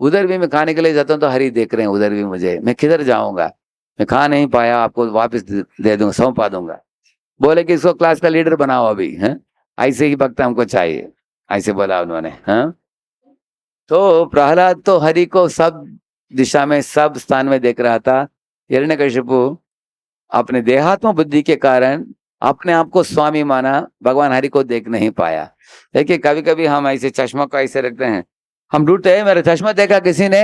उधर भी मैं खाने के लिए जाता हूँ तो हरि देख रहे हैं, उधर भी मुझे, मैं किधर जाऊंगा, मैं खा नहीं पाया, आपको वापस दे दूंगा, सौंपा दूंगा। बोले कि इसको क्लास का लीडर बनाओ अभी, है ऐसे ही भक्त हमको चाहिए, ऐसे बोला उन्होंने। हाँ, तो प्रहलाद तो हरि को सब दिशा में, सब स्थान में देख रहा था। हिरण्यकशिपु अपने देहात्म बुद्धि के कारण अपने आप को स्वामी माना, भगवान हरि को देख नहीं पाया। देखिए कभी कभी हम ऐसे चश्मा को ऐसे रखते हैं, हम ढूंढते हैं, मेरा चश्मा देखा किसी ने,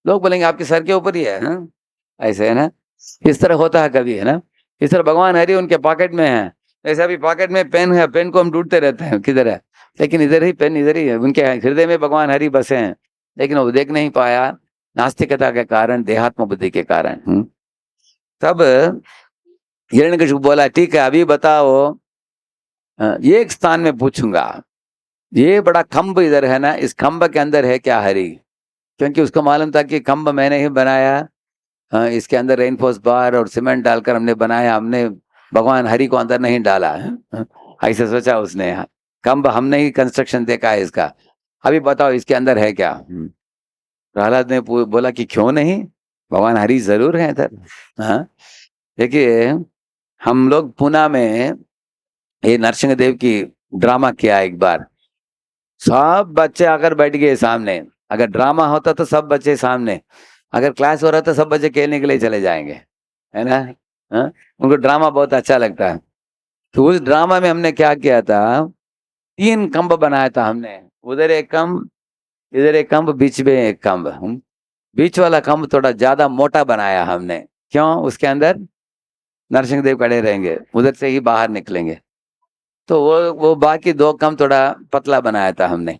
लोग बोलेंगे आपके सर के ऊपर ही है, हाँ? ऐसे है ना, इस तरह होता है कभी, है ना। इस तरह भगवान हरि उनके पॉकेट में है, ऐसे अभी पॉकेट में पेन है, पेन को हम ढूंढते रहते हैं किधर है, लेकिन इधर ही पेन, इधर ही है, उनके हृदय में भगवान हरि बसे हैं, लेकिन वो देख नहीं पाया, नास्तिकता के कारण, देहात्म बुद्धि के कारण। तब हिरण्यकशिपु बोला ठीक है अभी बताओ, ये एक स्थान में पूछूंगा, ये बड़ा खम्भ इधर है ना, इस खम्भ के अंदर है क्या हरि? क्योंकि उसको मालूम था कि खम्भ मैंने ही बनाया, इसके अंदर रेनफोर्स बार और सीमेंट डालकर हमने बनाया, हमने भगवान हरि को अंदर नहीं डाला है, ऐसे सोचा उसने। खम्भ हमने ही कंस्ट्रक्शन देखा है इसका, अभी बताओ इसके अंदर है क्या? प्रहलाद ने बोला कि क्यों नहीं, भगवान हरि जरूर है इधर। हाँ, देखिए हम लोग पुणे में ये नरसिंह देव की ड्रामा किया एक बार, सब बच्चे आकर बैठ गए सामने, अगर ड्रामा होता तो सब बच्चे सामने, अगर क्लास हो रहा तो सब बच्चे खेलने के लिए चले जाएंगे, है ना। हाँ? उनको ड्रामा बहुत अच्छा लगता है। तो उस ड्रामा में हमने क्या किया था, 3 खम्भ बनाया था हमने, उधर एक खम्भ, इधर एक खम्भ, बीच में एक खम्भ। बीच वाला खम्भ थोड़ा ज्यादा मोटा बनाया हमने, क्यों? उसके अंदर नरसिंह देव खड़े रहेंगे, उधर से ही बाहर निकलेंगे। तो वो बाकी 2 खम्भ थोड़ा पतला बनाया था हमने।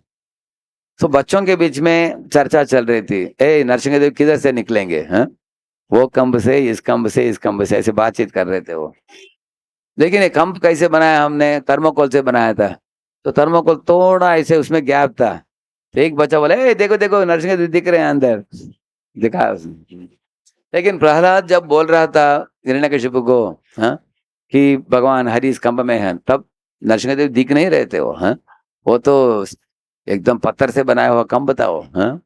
तो बच्चों के बीच में चर्चा चल रही थी, ए नरसिंह देव किधर से निकलेंगे, हाँ? वो खम्भ से, इस खम्भ से, इस खम्भ से, ऐसे बातचीत कर रहे थे वो। लेकिन ये खम्भ कैसे बनाया हमने, थर्मोकोल से बनाया था, तो थर्मोकोल थोड़ा ऐसे उसमें गैप था, तो एक बच्चा बोला ए देखो देखो नरसिंह देव दिख रहे हैं अंदर, दिखा उसने। लेकिन प्रहलाद जब बोल रहा था हिरण्यकशिपु को, हाँ, कि भगवान हरि इस खम्भ में है, तब नरसिंह देव दिख नहीं रहे थे वो, हाँ? वो तो एकदम पत्थर से बनाया हुआ खम्भ था वो, हाँ?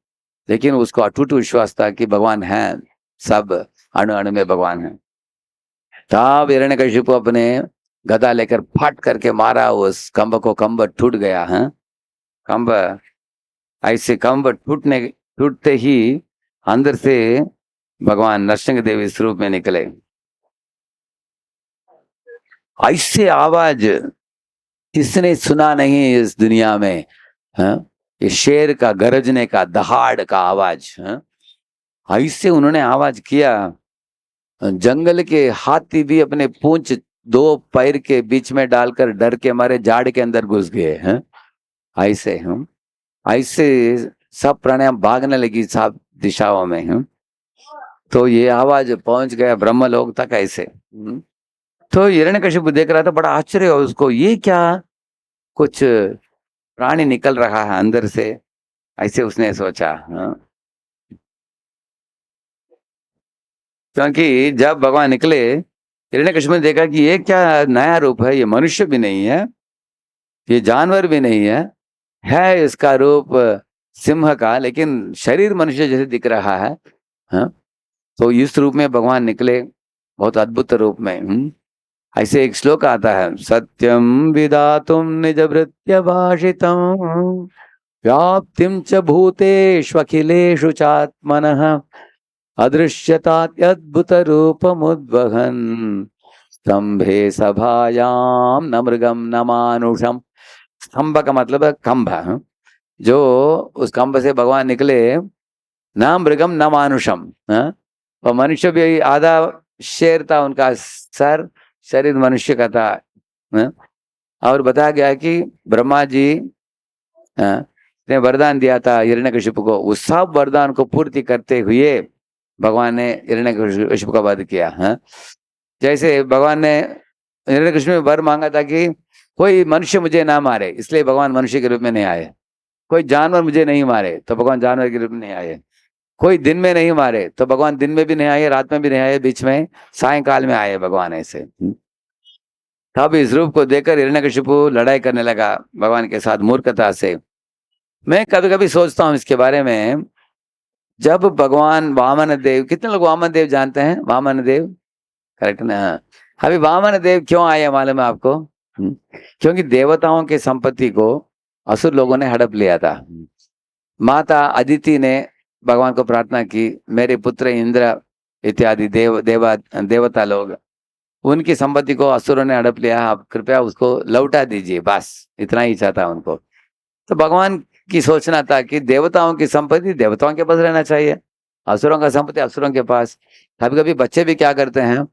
लेकिन उसको अटूट विश्वास था कि भगवान है, सब अणु अणु में भगवान है। तब हिरण्यकशिपु अपने गदा लेकर फट करके मारा उस खम्भ को, खम्भ टूट गया, है खम्भ। ऐसे खम्भ टूटते ही अंदर से भगवान नरसिंह देव इस रूप में निकले। ऐसे आवाज किसने सुना नहीं इस दुनिया में, हाँ? ये शेर का गरजने का, दहाड़ का आवाज, हाँ? ऐसे उन्होंने आवाज किया, जंगल के हाथी भी अपने पूंछ 2 पैर के बीच में डालकर डर के मारे झाड़ के अंदर घुस गए हैं। ऐसे हम, ऐसे सब प्राणायाम भागने लगी सब दिशाओं में, हम। तो ये आवाज पहुंच गया ब्रह्मलोक तक ऐसे। तो हिरण्यकशिपु देख रहा था, बड़ा आश्चर्य हो उसको, ये क्या कुछ प्राणी निकल रहा है अंदर से, ऐसे उसने सोचा, हाँ? क्योंकि जब भगवान निकले, हिरण्यकशिपु ने देखा कि ये क्या नया रूप है, ये मनुष्य भी नहीं है, ये जानवर भी नहीं है इसका रूप सिंह का, लेकिन शरीर मनुष्य जैसे दिख रहा है, हाँ? तो इस रूप में भगवान निकले, बहुत अद्भुत रूप में। ऐसे एक श्लोक आता है, सत्यम विदातुम निज भृत्य भाषितम व्याप्तिम च भूतेष्वखिलेषु चात्मनः अदृश्यताद्भुत रूपमुद्वहन् स्तंभे सभायाम न मृगम न मानुषम। स्तंभ का मतलब है खंभ, जो उस खंभ से भगवान निकले, न मृगम न मानुषम, और मनुष्य भी आधा शेर था उनका सर, शरीर मनुष्य का था, हाँ? और बताया गया कि ब्रह्मा जी ने वरदान दिया था हिरण्यकशिपु को, उस सब वरदान को पूर्ति करते हुए भगवान ने हिरण्यकशिपु का वध किया, हाँ? जैसे भगवान ने हिरण्यकशिपु में वर मांगा था कि कोई मनुष्य मुझे ना मारे, इसलिए भगवान मनुष्य के रूप में नहीं आए। कोई जानवर मुझे नहीं मारे, तो भगवान जानवर के रूप में नहीं आए। कोई दिन में नहीं मारे, तो भगवान दिन में भी नहीं आए, रात में भी नहीं आए, बीच में सायंकाल में आए भगवान ऐसे। तब इस रूप को देखकर हिरण्यकशिपु लड़ाई करने लगा भगवान के साथ मूर्खता से। मैं कभी कभी सोचता हूँ इसके बारे में जब भगवान वामन देव, कितने लोग वामन देव जानते हैं? वामन देव, करेक्ट ना? हाँ। अभी वामन देव क्यों आए मालूम है आपको? क्योंकि देवताओं की संपत्ति को असुर लोगों ने हड़प लिया था। माता अदिति ने भगवान को प्रार्थना की, मेरे पुत्र इंद्र इत्यादि देवता लोग, उनकी संपत्ति को असुरों ने हड़प लिया, आप कृपया उसको लौटा दीजिए, बस इतना ही इच्छा था उनको। तो भगवान की सोचना था कि देवताओं की संपत्ति देवताओं के पास रहना चाहिए, असुरों का संपत्ति असुरों के पास। कभी कभी बच्चे भी क्या करते हैं,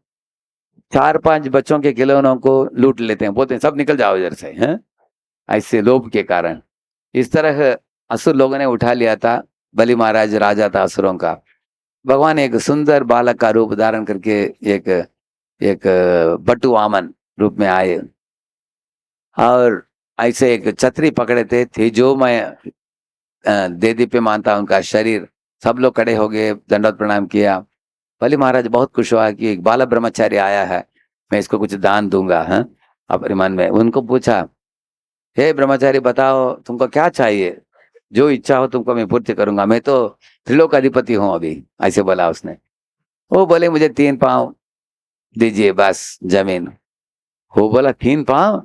4-5 बच्चों के खिलौनों को लूट लेते हैं, बोलते हैं सब निकल जाओ इधर से, हैं? ऐसे लोभ के कारण। इस तरह असुर लोगों ने उठा लिया था। बलि महाराज राजा था असुरों का। भगवान एक सुंदर बालक का रूप धारण करके एक एक बटु वामन रूप में आए और ऐसे एक छतरी पकड़े थे जो मैं दे दीप्यमान था उनका शरीर। सब लोग खड़े हो गए, दंडवत प्रणाम किया। बलि महाराज बहुत खुश हुआ कि एक बालक ब्रह्मचारी आया है, मैं इसको कुछ दान दूंगा। हाँ, अपने मन में उनको पूछा, हे ब्रह्मचारी बताओ तुमको क्या चाहिए, जो इच्छा हो तुमको मैं पूर्ति करूंगा, मैं तो त्रिलोक अधिपति हूँ अभी, ऐसे बोला उसने। वो बोले मुझे 3 पाँव दीजिए बस जमीन। वो बोला 3 पाँव?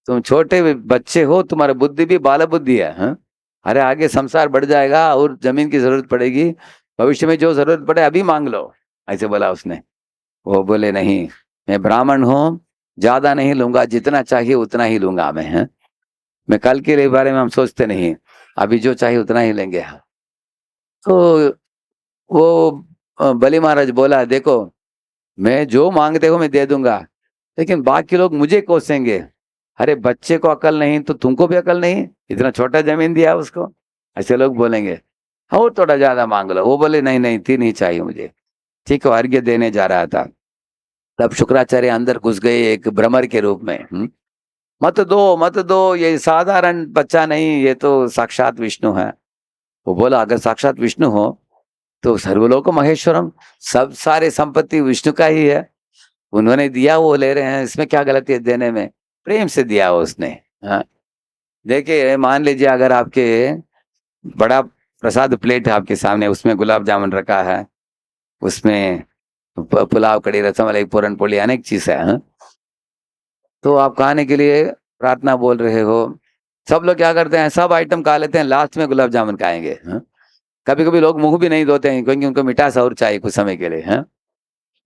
तुम छोटे बच्चे हो, तुम्हारा बुद्धि भी बाल बुद्धि है। हाँ? अरे आगे संसार बढ़ जाएगा और जमीन की जरूरत पड़ेगी, भविष्य में जो जरूरत पड़े अभी मांग लो, ऐसे बोला उसने। वो बोले नहीं, मैं ब्राह्मण हूँ, ज्यादा नहीं लूंगा, जितना चाहिए उतना ही लूंगा मैं। है मैं कल के बारे में हम सोचते नहीं, अभी जो चाहिए उतना ही लेंगे। तो वो बलि महाराज बोला, देखो मैं जो मांगते हो मैं दे दूंगा, लेकिन बाकी लोग मुझे कोसेंगे। अरे बच्चे को अकल नहीं तो तुमको भी अकल नहीं, इतना छोटा जमीन दिया उसको, ऐसे लोग बोलेंगे। हाँ, और थोड़ा ज्यादा मांग लो। वो बोले नहीं नहीं 3 ही चाहिए मुझे। ठीक है, अर्घ्य देने जा रहा था, तब शुक्राचार्य अंदर घुस गए एक भ्रमर के रूप में। मत दो मत दो, ये साधारण बच्चा नहीं, ये तो साक्षात विष्णु है। वो बोला अगर साक्षात विष्णु हो तो सर्वलोक महेश्वरम, सब सारे संपत्ति विष्णु का ही है, उन्होंने दिया वो ले रहे हैं, इसमें क्या गलती है देने में? प्रेम से दिया उसने। हाँ, देखिए मान लीजिए अगर आपके बड़ा प्रसाद प्लेट है आपके सामने, उसमें गुलाब जामुन रखा है, उसमें पुलाव कड़ी रसमलाई पूरन पोली अनेक चीज है। हाँ? तो आप खाने के लिए प्रार्थना बोल रहे हो, सब लोग क्या करते हैं, सब आइटम खा लेते हैं, लास्ट में गुलाब जामुन खाएंगे। हाँ? कभी कभी लोग मुंह भी नहीं धोते हैं क्योंकि उनको मिठास और चाहिए कुछ समय के लिए। हाँ?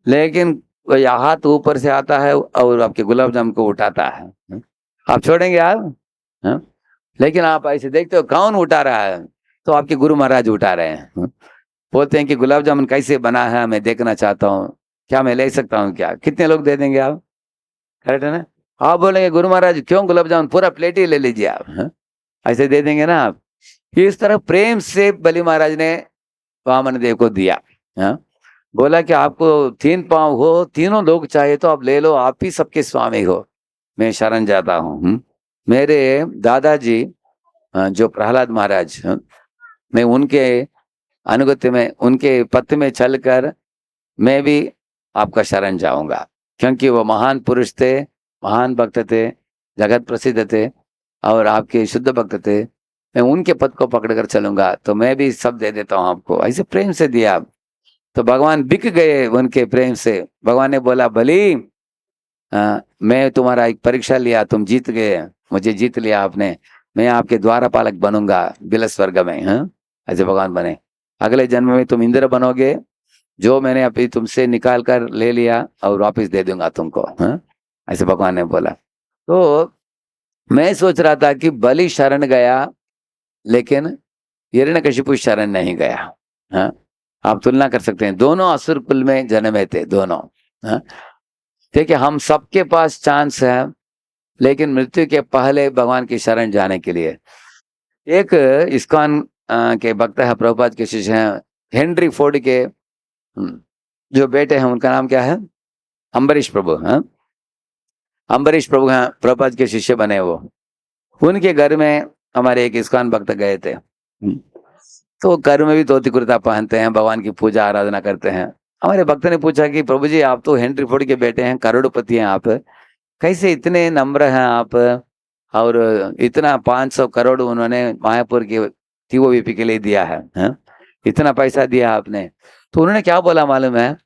लेकिन वो या हाथ ऊपर से आता है और आपके गुलाब जामुन को उठाता है। हाँ? आप छोड़ेंगे आप? हाँ? लेकिन आप ऐसे देखते हो कौन उठा रहा है, तो आपके गुरु महाराज उठा रहे हैं। हाँ? बोलते हैं कि गुलाब जामुन कैसे बना है मैं देखना चाहता हूँ, क्या मैं ले सकता हूँ क्या? कितने लोग दे देंगे आप? करेक्ट है ना? आप बोलेंगे गुरु महाराज क्यों गुलाब जामुन, पूरा प्लेट ही ले लीजिए आप। हाँ? ऐसे दे देंगे ना आप? इस तरह प्रेम से बलि महाराज ने वामन देव को दिया। हाँ? बोला कि आपको 3 पाँव हो, तीनों लोग चाहिए तो आप ले लो, आप ही सबके स्वामी हो, मैं शरण जाता हूँ। मेरे दादाजी जो प्रहलाद महाराज, मैं उनके अनुगत्य में, उनके पथ में चलकर मैं भी आपका शरण जाऊंगा, क्योंकि वो महान पुरुष थे, महान भक्त थे, जगत प्रसिद्ध थे और आपके शुद्ध भक्त थे। मैं उनके पद को पकड़कर चलूंगा, तो मैं भी सब दे देता हूँ आपको, ऐसे प्रेम से दिया। तो भगवान बिक गए उनके प्रेम से। भगवान ने बोला बलि, मैं तुम्हारा एक परीक्षा लिया, तुम जीत गए, मुझे जीत लिया आपने, मैं आपके द्वारपालक बनूंगा बिल स्वर्ग में। हाँ, ऐसे भगवान बने। अगले जन्म में तुम इंद्र बनोगे, जो मैंने अभी तुमसे निकाल कर ले लिया और वापिस दे दूंगा तुमको। हाँ, ऐसे भगवान ने बोला। तो मैं सोच रहा था कि बलि शरण गया, लेकिन हिरण्यकशिपु शरण नहीं गया। हाँ, आप तुलना कर सकते हैं, दोनों असुर कुल में जन्मे थे दोनों। हाँ, देखिए हम सबके पास चांस है, लेकिन मृत्यु के पहले भगवान की शरण जाने के लिए। एक इस्कॉन के भक्त है, प्रभुपाद के शिष्य हैं, हेनरी फोर्ड के जो बेटे हैं, उनका नाम क्या है? अम्बरीश प्रभु। हाँ, अम्बरीश प्रभु हैं, प्रभुपाद के शिष्य बने वो। उनके घर में हमारे एक इस्कॉन भक्त गए थे। तो घर में भी धोती कुर्ता पहनते हैं, भगवान की पूजा आराधना करते हैं। हमारे भक्त ने पूछा कि प्रभु जी आप तो हेनरी फोर्ड के बेटे हैं, करोड़पति हैं आप, कैसे इतने नम्र हैं आप, और इतना 500 करोड़ उन्होंने मायापुर के TOVP के लिए दिया है। हाँ? इतना पैसा दिया आपने। तो उन्होंने क्या बोला मालूम है,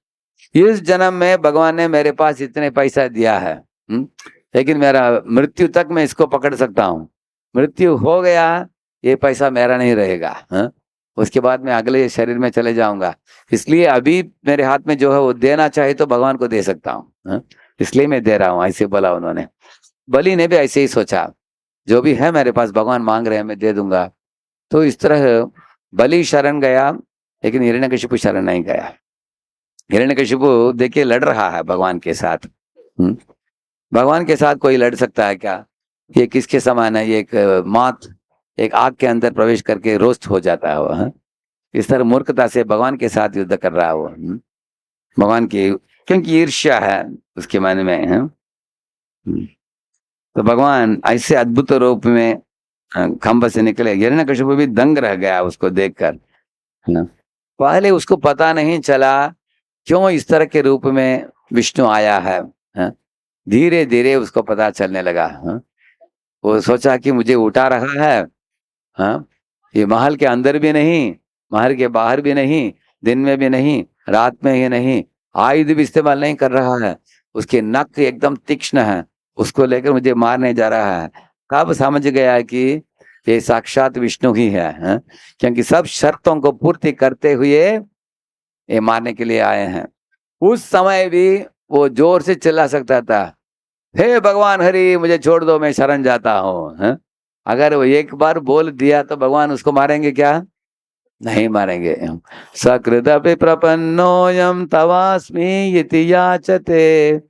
इस जन्म में भगवान ने मेरे पास इतने पैसा दिया है, लेकिन मेरा मृत्यु तक मैं इसको पकड़ सकता हूँ। मृत्यु हो गया, ये पैसा मेरा नहीं रहेगा। उसके बाद मैं अगले शरीर में चले जाऊंगा। इसलिए अभी मेरे हाथ में जो है वो देना चाहे तो भगवान को दे सकता हूँ, इसलिए मैं दे रहा हूँ, ऐसे बोला उन्होंने। बलि ने भी ऐसे ही सोचा, जो भी है मेरे पास भगवान मांग रहे हैं मैं दे दूंगा। तो इस तरह बलि शरण गया, लेकिन हिरण्यकशिपु शरण नहीं गया। हिरण्यकशिपु देखिए लड़ रहा है भगवान के साथ। भगवान के साथ कोई लड़ सकता है क्या? ये किसके समान है? ये एक मात एक आग के अंदर प्रवेश करके रोस्ट हो जाता है वो। इस तरह मूर्खता से भगवान के साथ युद्ध कर रहा है वो। भगवान की, क्योंकि ईर्ष्या है उसके मन में है। तो भगवान ऐसे अद्भुत रूप में खंभ से निकले। हिरण्यकशिपु भी दंग रह गया उसको देखकर, है ना। पहले उसको पता नहीं चला क्यों इस तरह के रूप में विष्णु आया है। धीरे धीरे उसको पता चलने लगा। वो सोचा कि मुझे उठा रहा है, ये महल के अंदर भी नहीं, महल के बाहर भी नहीं, दिन में भी नहीं, रात में ही नहीं, आयुध भी इस्तेमाल नहीं कर रहा है। उसके नख एकदम तीक्ष्ण है, उसको लेकर मुझे मारने जा रहा है। कब समझ गया कि ये साक्षात विष्णु ही है, क्योंकि सब शर्तों को पूर्ति करते हुए ये मारने के लिए आए हैं। उस समय भी वो जोर से चिल्ला सकता था, हे भगवान हरि मुझे छोड़ दो, मैं शरण जाता हूँ। अगर वो एक बार बोल दिया तो भगवान उसको मारेंगे क्या? नहीं मारेंगे। सकृदपि प्रपन्नोऽयं तवास्मि इति याचते,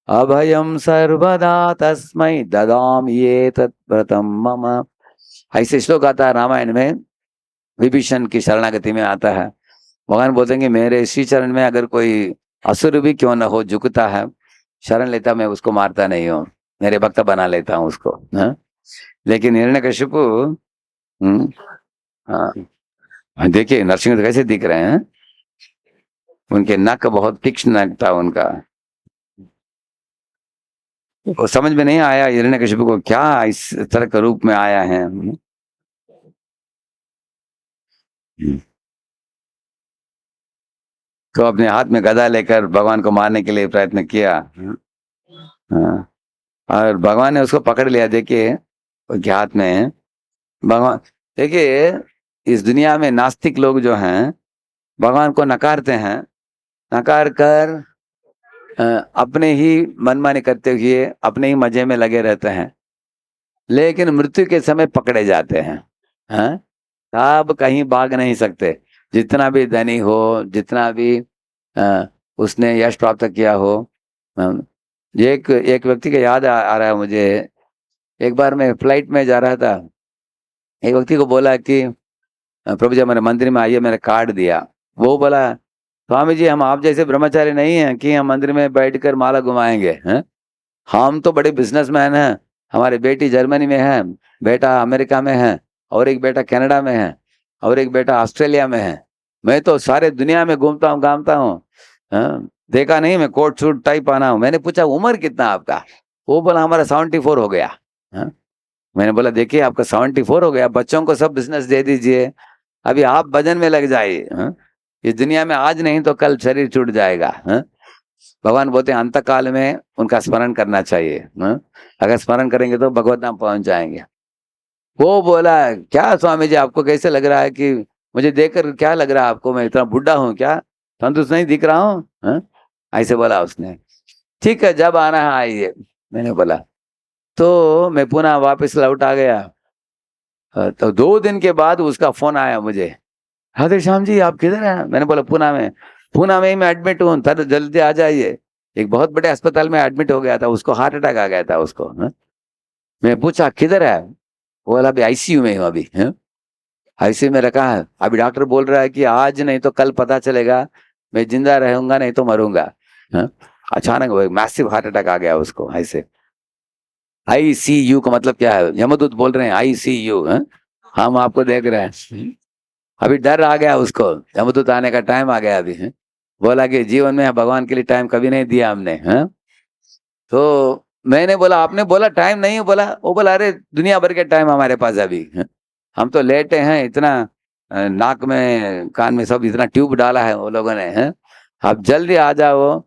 अभयम सर्वदा तस्मै ददामि एतत् व्रतं मम। ऐसे श्लोक आता है रामायण में, विभीषण की शरणागति में आता है। भगवान बोलते हैं मेरे श्री चरण में अगर कोई असुर भी क्यों न हो झुकता है, शरण लेता, मैं उसको मारता नहीं हूँ, मेरे भक्त बना लेता हूँ उसको। लेकिन हिरण्यकशिपु, हाँ देखिए नरसिंह कैसे दिख रहे हैं, उनके नक बहुत तीक्ष्ण नक था उनका। वो समझ में नहीं आया हिरण्यकशिपु को क्या इस तरह के रूप में आया है। तो अपने हाथ में गदा लेकर भगवान को मारने के लिए प्रयत्न किया। हाँ, और भगवान ने उसको पकड़ लिया। देखिए उसके हाथ में भगवान, देखिए इस दुनिया में नास्तिक लोग जो हैं भगवान को नकारते हैं, नकार कर अपने ही मनमानी करते हुए अपने ही मजे में लगे रहते हैं, लेकिन मृत्यु के समय पकड़े जाते हैं। अब कहीं भाग नहीं सकते, जितना भी धनी हो, जितना भी उसने यश प्राप्त किया हो। ये एक व्यक्ति का याद आ रहा है मुझे। एक बार मैं फ्लाइट में जा रहा था, एक व्यक्ति को बोला कि प्रभु जी हमारे मंदिर में आइए, मैंने कार्ड दिया। वो बोला स्वामी जी हम आप जैसे ब्रह्मचारी नहीं हैं कि हम मंदिर में बैठकर माला घुमाएंगे। हम तो बड़े बिजनेसमैन हैं, हमारी बेटी जर्मनी में है, बेटा अमेरिका में है, और एक बेटा कनाडा में है, और एक बेटा ऑस्ट्रेलिया में है। मैं तो सारे दुनिया में घूमता हूँ घामता हूँ, देखा नहीं मैं कोट सूट टाई पहना हूँ। मैंने पूछा उम्र कितना आपका? वो बोला हमारा 74 हो गया। मैंने बोला देखिए आपका 74 हो गया, बच्चों को सब बिजनेस दे दीजिए, अभी आप भजन में लग जाइए। इस दुनिया में आज नहीं तो कल शरीर छूट जाएगा। भगवान बोलते हैं अंत काल में उनका स्मरण करना चाहिए। अगर स्मरण करेंगे तो भगवत धाम पहुंच जाएंगे। वो बोला क्या स्वामी जी आपको कैसे लग रहा है कि मुझे देखकर क्या लग रहा है आपको, मैं इतना बुढ़ा हूँ क्या, संतुष्ट नहीं दिख रहा हूँ? ऐसे बोला उसने। ठीक है जब आना है आइए, मैंने बोला। तो मैं पुनः वापस लौट आ गया। तो 2 दिन के बाद उसका फोन आया मुझे, राधे श्याम जी आप किधर हैं? मैंने बोला पुणे में। पुणे में ही मैं एडमिट हूँ, सर जल्दी आ जाइए। एक बहुत बड़े अस्पताल में एडमिट हो गया था, उसको हार्ट अटैक आ गया था उसको। मैं पूछा किधर है? वो बोला अभी आईसीयू में हूँ अभी। आईसीयू में रखा है, अभी डॉक्टर बोल रहा है कि आज नहीं तो कल पता चलेगा, मैं जिंदा रहूंगा नहीं तो मरूंगा। अचानक मैसिव हार्ट अटैक आ गया उसको। ऐसे आईसीयू का मतलब क्या है? यमदूत बोल रहे हैं आईसीयू। हम आपको देख रहे हैं। अभी डर आ गया उसको, यमदूत आने का टाइम आ गया अभी। बोला कि जीवन में भगवान के लिए टाइम कभी नहीं दिया हमने। तो मैंने बोला आपने बोला टाइम नहीं बोला? वो बोला अरे दुनिया भर के टाइम हमारे पास अभी, हम तो लेटे हैं इतना नाक में कान में सब इतना ट्यूब डाला है वो लोगों ने, हैं? आप जल्दी आ जाओ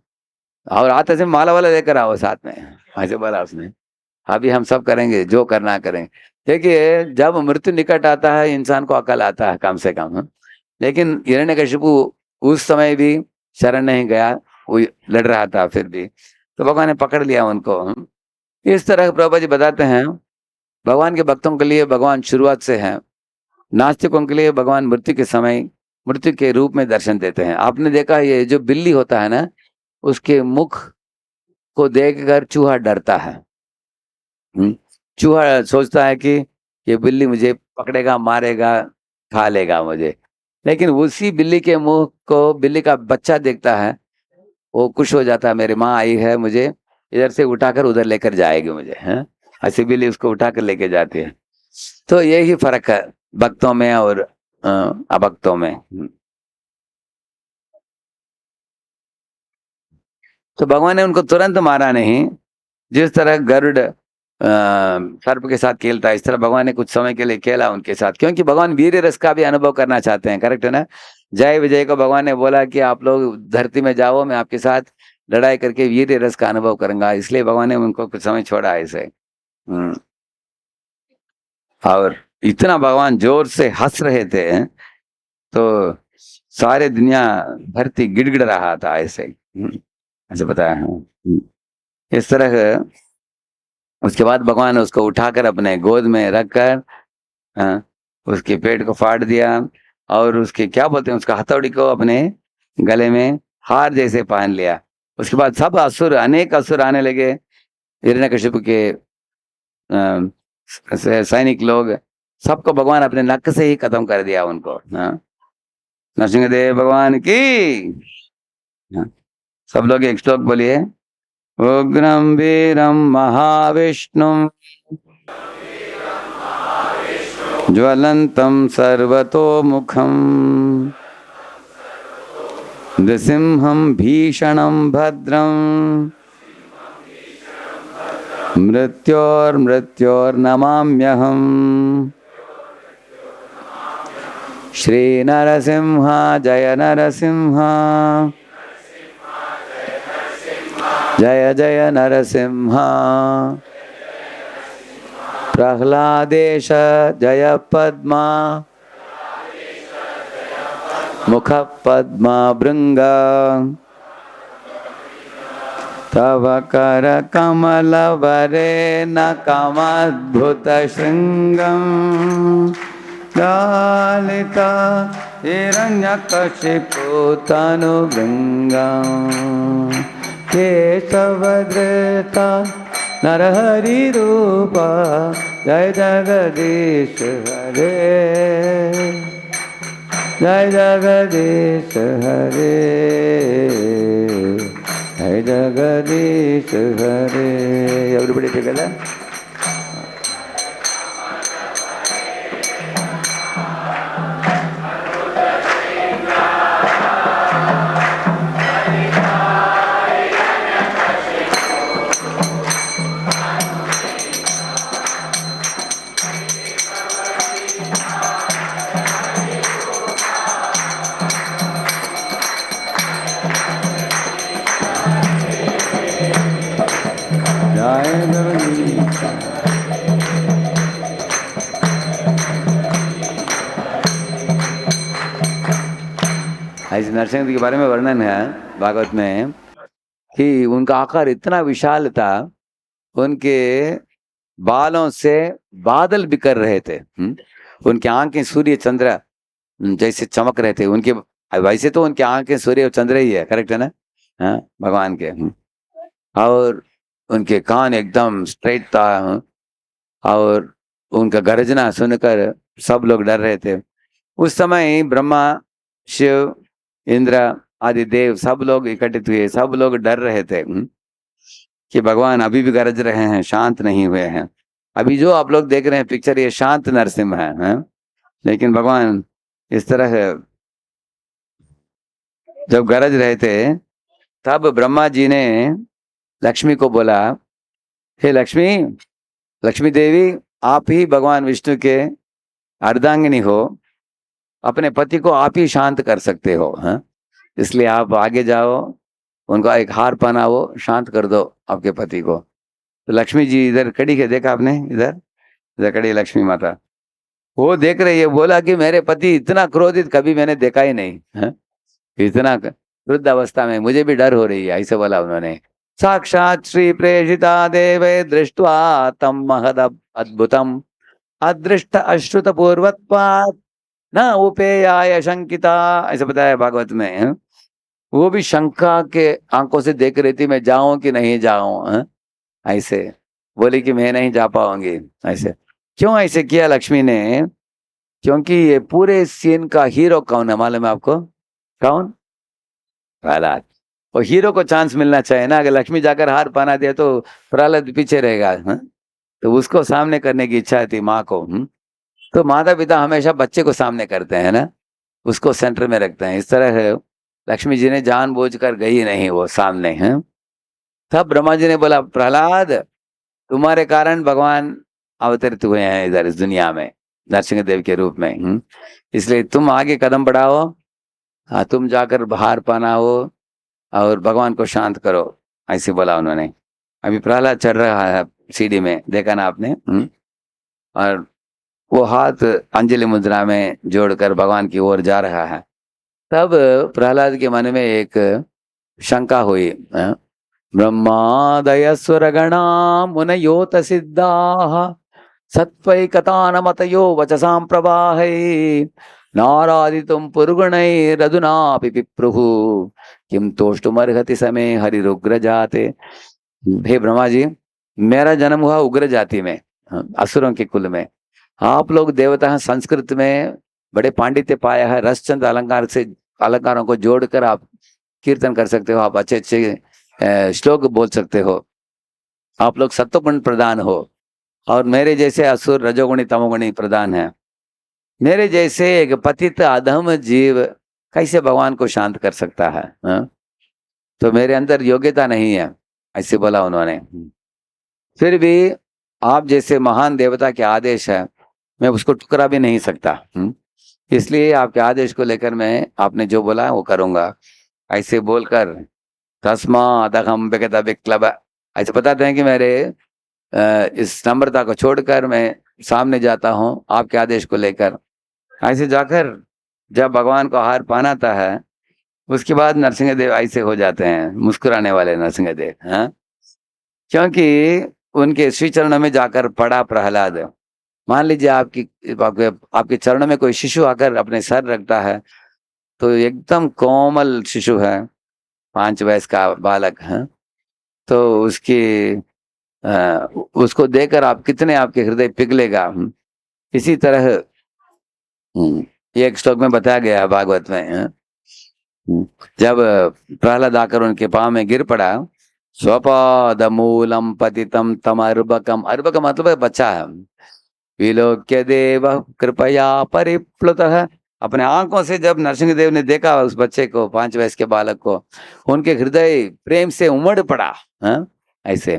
और आते से माला वाला लेकर आओ साथ में, ऐसे बोला उसने। अभी हम सब करेंगे जो करना करें। देखिए जब मृत्यु निकट आता है इंसान को अकल आता है कम से कम, हाँ? लेकिन हिरण्यकशिपु उस समय भी शरण नहीं गया, वो लड़ रहा था फिर भी, तो भगवान ने पकड़ लिया उनको, हाँ? इस तरह प्रभुपाद जी बताते हैं भगवान के भक्तों के लिए भगवान शुरुआत से है, नास्तिकों के लिए भगवान मृत्यु के समय मृत्यु के रूप में दर्शन देते हैं। आपने देखा ये जो बिल्ली होता है ना, उसके मुख को देखकर चूहा डरता है। चूहा सोचता है कि ये बिल्ली मुझे पकड़ेगा, मारेगा, खा लेगा मुझे। लेकिन उसी बिल्ली के मुंह को बिल्ली का बच्चा देखता है, वो खुश हो जाता है, मेरी माँ आई है, मुझे इधर से उठाकर उधर लेकर जाएगी मुझे, हैं? ऐसी बिल्ली उसको उठाकर लेके जाती है। तो यही फर्क है भक्तों में और अभक्तों में। तो भगवान ने उनको तुरंत मारा नहीं। जिस तरह गरुड़ सर्प के साथ खेलता है, इस तरह भगवान ने कुछ समय के लिए खेला उनके साथ, क्योंकि भगवान वीर रस का भी अनुभव करना चाहते हैं। करेक्ट है ना? जय विजय को भगवान ने बोला कि आप लोग धरती में जाओ, मैं आपके साथ लड़ाई करके वीर रस का अनुभव करूंगा, इसलिए भगवान ने उनको कुछ समय छोड़ा ऐसे। हम्म। और इतना भगवान जोर से हंस रहे थे, तो सारे दुनिया धरती गिड़गिड़ रहा था ऐसे। ऐसे बताया है। इस तरह उसके बाद भगवान ने उसको उठाकर अपने गोद में रखकर, हाँ, उसके पेट को फाड़ दिया और उसके क्या बोलते हैं, उसका हथौड़ी को अपने गले में हार जैसे पहन लिया। उसके बाद सब असुर, अनेक असुर आने लगे, हिरण्यकशिपु के सैनिक लोग, सबको भगवान अपने नख से ही खत्म कर दिया उनको, हाँ? नरसिंहदेव भगवान की, हाँ? सब लोग एक श्लोक बोलिए। उग्रम वीरम महाविष्णुम ज्वलंतम सर्वतोमुखम नृसिंहम भीषणं भद्रं मृत्योर्मृत्योर्नमाम्यहम् श्री नरसिंह जय नरसिंह जय जय नरसिंह प्रह्लादेश जय पद्मा मुख पद्मा भृंग तव कर कमल वरे न कमद्भुत श्रृंगम लालिता हिरण्यकशिपु तनु भृंगम केशवधृता नरहरि रूपा जय जगदीश हरे जय जगदीश हरे जय जगदीश हरे। Everybody together. ऐसे नरसिंह के बारे में वर्णन है भागवत में कि उनका आकार इतना विशाल था, उनके बालों से बादल बिखर रहे थे। उनके आंखें सूर्य चंद्र जैसे चमक रहे थे। उनके वैसे तो उनके आंखें सूर्य और चंद्र ही है, करेक्ट है ना? हाँ, भगवान के। और उनके कान एकदम स्ट्रेट था, और उनका गर्जना सुनकर सब लोग डर रहे थे। उस समय ब्रह्मा, शिव, इंद्र आदि देव सब लोग इकट्ठित हुए। सब लोग डर रहे थे कि भगवान अभी भी गरज रहे हैं, शांत नहीं हुए हैं। अभी जो आप लोग देख रहे हैं पिक्चर, ये शांत नरसिंह है, लेकिन भगवान इस तरह जब गरज रहे थे, तब ब्रह्मा जी ने लक्ष्मी को बोला, हे लक्ष्मी, लक्ष्मी देवी, आप ही भगवान विष्णु के अर्धांगिनी हो, अपने पति को आप ही शांत कर सकते हो, हाँ? इसलिए आप आगे जाओ, उनका एक हार पहनाओ, शांत कर दो आपके पति को। तो लक्ष्मी जी इधर खड़ी है, देखा आपने? इधर इधर खड़ी है लक्ष्मी माता। वो देख रही है, बोला कि मेरे पति इतना क्रोधित कभी मैंने देखा ही नहीं, हाँ? इतना वृद्ध अवस्था में मुझे भी डर हो रही है, ऐसे बोला उन्होंने। साक्षात श्री प्रेषिता देवे दृष्ट्वा तम महद अद्भुतम अदृष्ट अश्रुत पूर्वत्वात् न उपेयाय शंकिता, ऐसा बताया भागवत में, हाँ? वो भी शंका के आंखों से देख रही थी, मैं जाऊं कि नहीं जाऊं, हाँ? ऐसे बोली कि मैं नहीं जा पाऊंगी। ऐसे क्यों ऐसे किया लक्ष्मी ने? क्योंकि ये पूरे सीन का हीरो कौन है मालूम है आपको? कौन? प्रहलाद। और हीरो को चांस मिलना चाहिए ना, अगर लक्ष्मी जाकर हार पहना दिया तो प्रहलाद पीछे रहेगा, हाँ? तो उसको सामने करने की इच्छा थी माँ को, तो माता पिता हमेशा बच्चे को सामने करते हैं ना, उसको सेंटर में रखते हैं। इस तरह है, लक्ष्मी जी ने जानबूझकर गई नहीं वो सामने, हैं? तब ब्रह्मा जी ने बोला, प्रहलाद तुम्हारे कारण भगवान अवतरित हुए हैं इधर इस दुनिया में नरसिंह देव के रूप में, इसलिए तुम आगे कदम बढ़ाओ, हाँ, तुम जाकर बाहर पहनाओ और भगवान को शांत करो, ऐसे बोला उन्होंने। अभी प्रहलाद चढ़ रहा है सीढ़ी में, देखा ना आपने? और वो हाथ अंजलि मुद्रा में जोड़कर भगवान की ओर जा रहा है। तब प्रहलाद के मन में एक शंका हुई, ब्रह्मादय सुरगणा मुनयोत सिद्धाः सत्वैकतानमतयो वचसां प्रवाहै नारादितुं पुरुगुणैरधुनापि पिप्रुः किं तोष्टुमर्हति समे हरिरुग्र जाते। हे ब्रह्मा जी, मेरा जन्म हुआ उग्र जाति में, असुरों के कुल में। आप लोग देवता हैं, संस्कृत में बड़े पांडित्य पाया है, रसचंद अलंकार से अलंकारों को जोड़कर आप कीर्तन कर सकते हो, आप अच्छे अच्छे श्लोक बोल सकते हो, आप लोग सत्वगुण प्रधान हो, और मेरे जैसे असुर रजोगुणी तमोगुणी प्रधान है। मेरे जैसे एक पतित अधम जीव कैसे भगवान को शांत कर सकता है, हाँ? तो मेरे अंदर योग्यता नहीं है, ऐसे बोला उन्होंने। फिर भी आप जैसे महान देवता के आदेश है, मैं उसको टुकरा भी नहीं सकता, इसलिए आपके आदेश को लेकर मैं, आपने जो बोला वो करूंगा, ऐसे बोलकर तस्मादहम विगत विक्लब, ऐसे बताते हैं कि मेरे इस नम्रता को छोड़कर मैं सामने जाता हूँ आपके आदेश को लेकर। ऐसे जाकर जब भगवान को हार पहनाता है, उसके बाद नरसिंह देव ऐसे हो जाते हैं, मुस्कुराने वाले नरसिंह देव, हाँ? क्योंकि उनके श्री चरणों में जाकर पड़ा प्रहलाद। मान लीजिए आपके चरणों में कोई शिशु आकर अपने सर रखता है, तो एकदम कोमल शिशु है, 5 वर्ष का बालक है, तो उसको देखकर आप कितने, आपके हृदय पिघलेगा। इसी तरह ये एक श्लोक में बताया गया है भागवत में, जब प्रहलाद आकर उनके पाँव में गिर पड़ा, स्वपाद मूलम पतितम तम अर्बकम, अर्बक मतलब है बच्चा है, विलोक्य देव कृपया परिप्लुतः, अपने आंखों से जब नरसिंह देव ने देखा उस बच्चे को, 5 वर्ष के बालक को, उनके हृदय प्रेम से उमड़ पड़ा, हाँ? ऐसे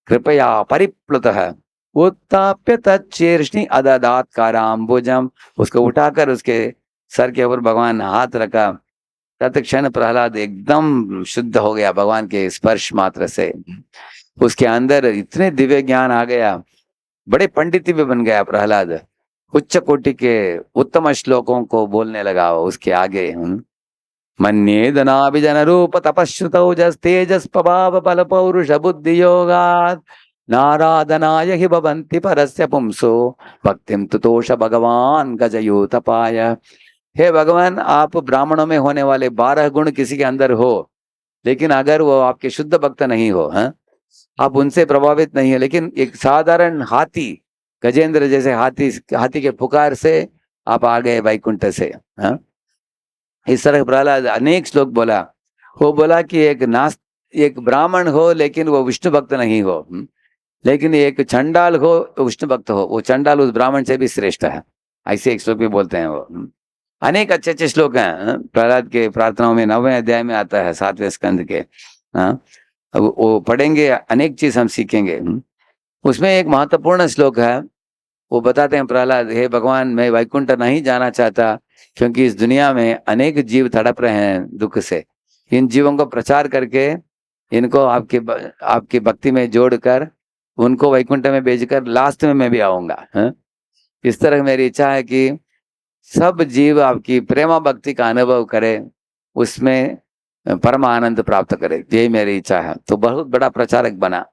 कृपया परिप्लुतः उत्ताप्य तच्चीर्ष्णि अददात काराम्बुजम, उसको उठाकर उसके सर के ऊपर भगवान हाथ रखा, तत्क्षण प्रहलाद एकदम शुद्ध हो गया भगवान के स्पर्श मात्र से। उसके अंदर इतने दिव्य ज्ञान आ गया, बड़े पंडित भी बन गया प्रहलाद, उच्च कोटि के उत्तम श्लोकों को बोलने लगा उसके आगे। मन्ये धनाभिजन रूप तपश्रुतौजस तेजस प्रभाव बल पौरुष बुद्धि योगात् नाराधनाय हि भवन्ति परस्य पुंसो भक्तिम तुतोष भगवान गजयूथपाय। हे भगवान, आप ब्राह्मणों में होने वाले 12 गुण किसी के अंदर हो, लेकिन अगर वो आपके शुद्ध भक्त नहीं हो, हैं? आप उनसे प्रभावित नहीं है, लेकिन एक साधारण हाथी, गजेंद्र जैसे हाथी के पुकार से आप आ गए वैकुंठ से, हाँ? इस तरह प्रहलाद अनेक श्लोक बोला। वो बोला कि एक ब्राह्मण हो लेकिन वो विष्णु भक्त नहीं हो, लेकिन एक चंडाल हो तो विष्णु भक्त हो, वो चंडाल उस ब्राह्मण से भी श्रेष्ठ है, ऐसे एक श्लोक भी बोलते हैं वो। अनेक अच्छे अच्छे श्लोक हैं प्रहलाद के प्रार्थनाओं में, 9वें अध्याय में आता है, 7वें स्कंद के, हाँ? अब वो पढ़ेंगे, अनेक चीज हम सीखेंगे। उसमें एक महत्वपूर्ण श्लोक है, वो बताते हैं प्रहलाद, हे भगवान, मैं वैकुंठ नहीं जाना चाहता, क्योंकि इस दुनिया में अनेक जीव तड़प रहे हैं दुख से। इन जीवों को प्रचार करके इनको आपकी भक्ति में जोड़कर उनको वैकुंठ में भेजकर लास्ट में मैं भी आऊंगा। इस तरह मेरी इच्छा है कि सब जीव आपकी प्रेमा भक्ति का अनुभव करे, उसमें परम आनंद प्राप्त करे, यही मेरी इच्छा है। तो बहुत बड़ा प्रचारक बना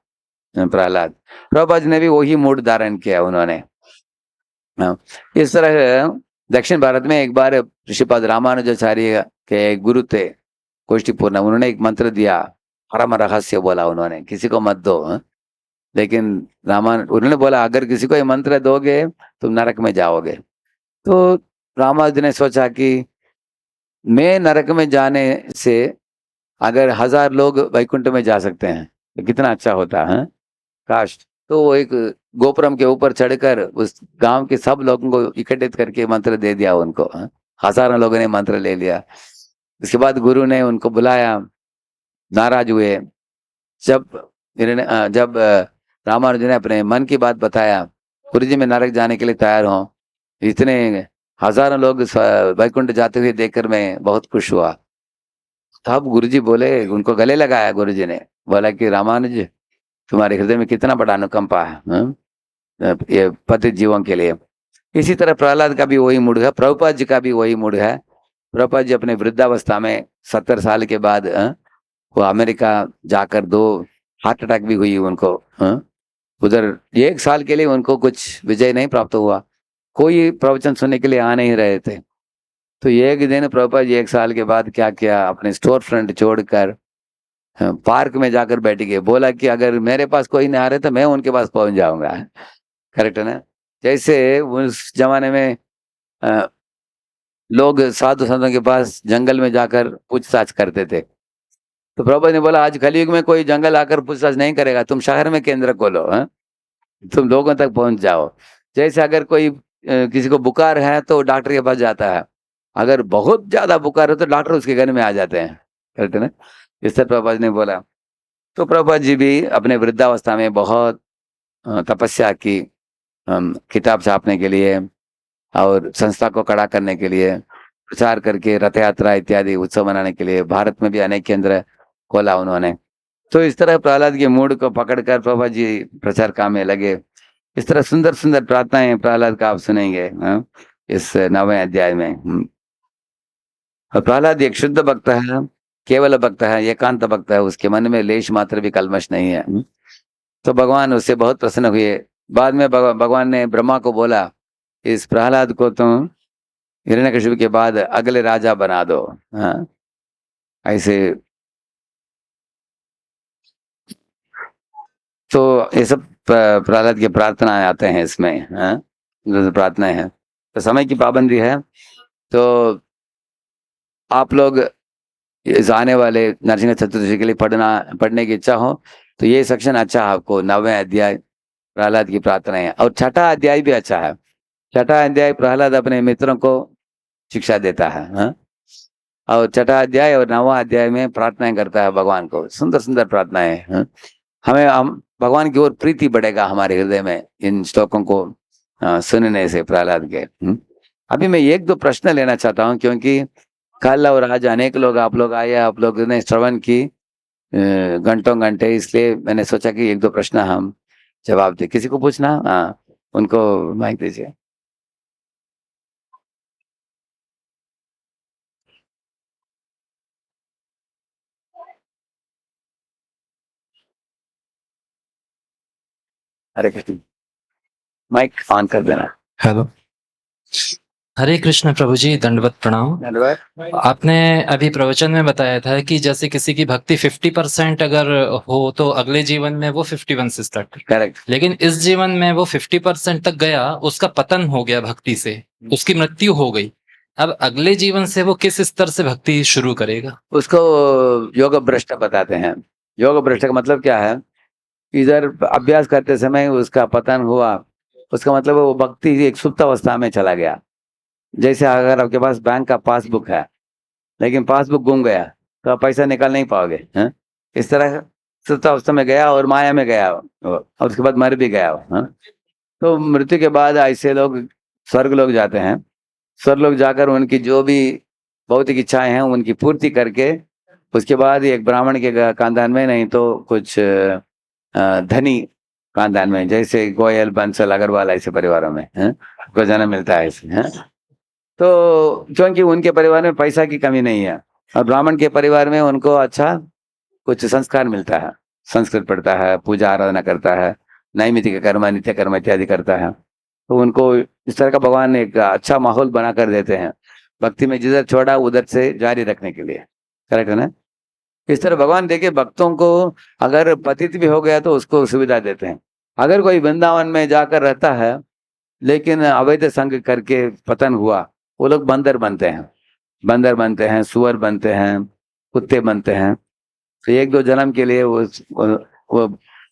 प्रहलाद। प्रभुपाद जी ने भी वही मूड धारण किया उन्होंने। इस तरह दक्षिण भारत में एक बार ऋषिपाद रामानुजाचार्य के गुरु थे गोष्ठीपूर्ण, उन्होंने एक मंत्र दिया, परम रहस्य बोला उन्होंने, किसी को मत दो। लेकिन उन्होंने बोला अगर किसी को ये मंत्र दोगे तुम नरक में जाओगे। तो रामानुज ने सोचा कि मैं नरक में जाने से अगर 1000 लोग वैकुंठ में जा सकते हैं तो कितना अच्छा होता है। काश। तो वो एक गोपुरम के ऊपर चढ़कर उस गांव के सब लोगों को इकट्ठित करके मंत्र दे दिया उनको। हजारों लोगों ने मंत्र ले लिया। इसके बाद गुरु ने उनको बुलाया, नाराज हुए। जब रामानुजन ने अपने मन की बात बताया, गुरु जी मैं नरक जाने के लिए तैयार हूँ, इतने हजारों लोग वैकुंठ जाते हुए देखकर मैं बहुत खुश हुआ। तब गुरुजी बोले, उनको गले लगाया गुरुजी ने, बोला कि रामानुज तुम्हारे हृदय में कितना बड़ा अनुकंपा है ये पतित जीवों के लिए। इसी तरह प्रहलाद का भी वही मूड है, प्रभुपाद जी का भी वही मूड है। प्रभुपाद जी अपने वृद्धावस्था में 70 साल के बाद वो अमेरिका जाकर 2 हार्ट अटैक भी हुई उनको। उधर 1 साल के लिए उनको कुछ विजय नहीं प्राप्त हुआ, कोई प्रवचन सुनने के लिए आ नहीं रहे थे। तो एक दिन प्रभुपाद जी 1 साल के बाद क्या किया, अपने स्टोर फ्रंट छोड़कर पार्क में जाकर बैठ गए। बोला कि अगर मेरे पास कोई नहीं आ रहे तो मैं उनके पास पहुंच जाऊंगा। करेक्ट है ना। जैसे उस जमाने में लोग साधु संतों के पास जंगल में जाकर पूछताछ करते थे। तो प्रभुपाद ने बोला आज कलयुग में कोई जंगल आकर पूछताछ नहीं करेगा, तुम शहर में केंद्र खोलो, तुम लोगों तक पहुंच जाओ। जैसे अगर कोई किसी को बुखार है तो डॉक्टर के पास जाता है, अगर बहुत ज्यादा बुखार है तो डॉक्टर उसके घर में आ जाते हैं। करेक्ट है ना। इस तरह प्रभुपाद ने बोला। तो प्रभुपाद जी भी अपने वृद्धावस्था में बहुत तपस्या की, किताब छापने के लिए और संस्था को खड़ा करने के लिए, प्रचार करके रथ यात्रा इत्यादि उत्सव मनाने के लिए भारत में भी अनेक केंद्र खोला उन्होंने। तो इस तरह प्रहलाद के मूड को पकड़कर प्रभुपाद जी प्रचार काम में लगे। इस तरह सुंदर सुंदर प्रार्थनाएं प्रहलाद का आप सुनेंगे इस 9वें अध्याय में। और प्रहलाद एक शुद्ध भक्त है, केवल भक्त है, एकांत भक्त है, उसके मन में लेश मात्र भी कल्मश नहीं है। तो भगवान उससे बहुत प्रसन्न हुए। बाद में भगवान ने ब्रह्मा को बोला, इस प्रहलाद को तुम हिरण्यकशिपु के बाद अगले राजा बना दो। ऐसे तो ये सब प्रहलाद की प्रार्थनाएं आते हैं इसमें। प्रार्थनाएं हैं। तो समय की पाबंदी है, तो आप लोग इस आने वाले नरसिंह चतुर्दशी के लिए पढ़ने की इच्छा हो तो ये सेक्शन अच्छा है आपको। 9वें अध्याय प्रहलाद की प्रार्थनाएं है, और 6ठा अध्याय भी अच्छा है। 6ठा अध्याय प्रहलाद अपने मित्रों को शिक्षा देता है। और 6ठा अध्याय और 9वां अध्याय में प्रार्थनाएं करता है भगवान को, सुंदर सुंदर प्रार्थनाएं। हम भगवान की ओर प्रीति बढ़ेगा हमारे हृदय में इन श्लोकों को सुनने से प्रहलाद के। अभी मैं 1-2 प्रश्न लेना चाहता हूँ, क्योंकि कल और आज अनेक लोग आप लोग आए, आप लोग ने श्रवण की घंटों घंटे, इसलिए मैंने सोचा कि 1-2 प्रश्न हम जवाब दे। किसी को पूछना? हाँ, उनको माइक दीजिए। हरे कृष्ण, माइक ऑन कर देना। हेलो, हरे कृष्ण प्रभु जी, दंडवत प्रणाम। धन्यवाद। आपने अभी प्रवचन में बताया था कि जैसे किसी की भक्ति 50% अगर हो तो अगले जीवन में वो 51 से स्टार्ट करे। करेक्ट। लेकिन इस जीवन में वो 50% तक गया, उसका पतन हो गया भक्ति से, उसकी मृत्यु हो गई। अब अगले जीवन से वो किस स्तर से भक्ति शुरू करेगा? उसको योग भ्रष्ट बताते हैं। योग भ्रष्ट का मतलब क्या है? इधर अभ्यास करते समय उसका पतन हुआ, उसका मतलब वो भक्ति एक सुप्त अवस्था में चला गया। जैसे अगर आपके पास बैंक का पासबुक है, लेकिन पासबुक गुम गया तो आप पैसा निकाल नहीं पाओगे। इस तरह सुप्त अवस्था में गया और माया में गया, और उसके बाद मर भी गया। तो मृत्यु के बाद ऐसे लोग स्वर्ग लोग जाते हैं। स्वर्लोक जाकर उनकी जो भी भौतिक इच्छाएं हैं उनकी पूर्ति करके उसके बाद एक ब्राह्मण के खानदान में, नहीं तो कुछ धनी खानदान में, जैसे गोयल बंसल अग्रवाल ऐसे परिवारों में को जन्म मिलता है ऐसे तो क्योंकि उनके परिवार में पैसा की कमी नहीं है और ब्राह्मण के परिवार में उनको अच्छा कुछ संस्कार मिलता है, संस्कृत पढ़ता है, पूजा आराधना करता है, नैमित्तिक कर्म नित्य कर्म इत्यादि करता है, तो उनको इस तरह का भगवान एक अच्छा माहौल बना कर देते हैं भक्ति में, जिधर छोड़ा उधर से जारी रखने के लिए। करेक्ट है ना? इस तरह भगवान देखिए भक्तों को अगर पतित भी हो गया तो उसको सुविधा देते हैं। अगर कोई वृंदावन में जाकर रहता है लेकिन अवैध संग करके पतन हुआ, वो लोग बंदर बनते हैं, सुअर बनते हैं, कुत्ते बनते हैं। तो एक दो जन्म के लिए वो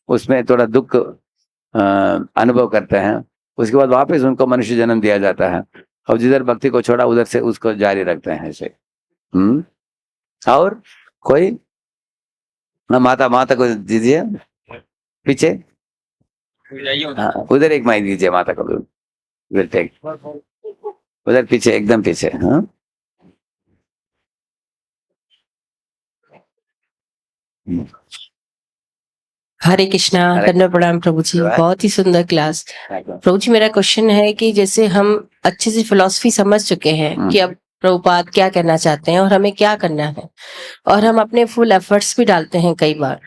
उसमें थोड़ा दुख अनुभव करते हैं, उसके बाद वापस उनको मनुष्य जन्म दिया जाता है और जिधर भक्ति को छोड़ा उधर से उसको जारी रखते हैं ऐसे। और कोई माता को दीजिए पीछे, उधर एक माइक दीजिए माता को, विल टेक उधर पीछे, एकदम पीछे। हाँ हरे कृष्णा, धन्यवाद, प्रणाम प्रभु जी, बहुत ही सुंदर क्लास। प्रभु जी मेरा क्वेश्चन है कि जैसे हम अच्छे से फिलॉसफी समझ चुके हैं कि अब प्रभुपाद क्या कहना चाहते हैं और हमें क्या करना है, और हम अपने फुल एफर्ट्स भी डालते हैं कई बार,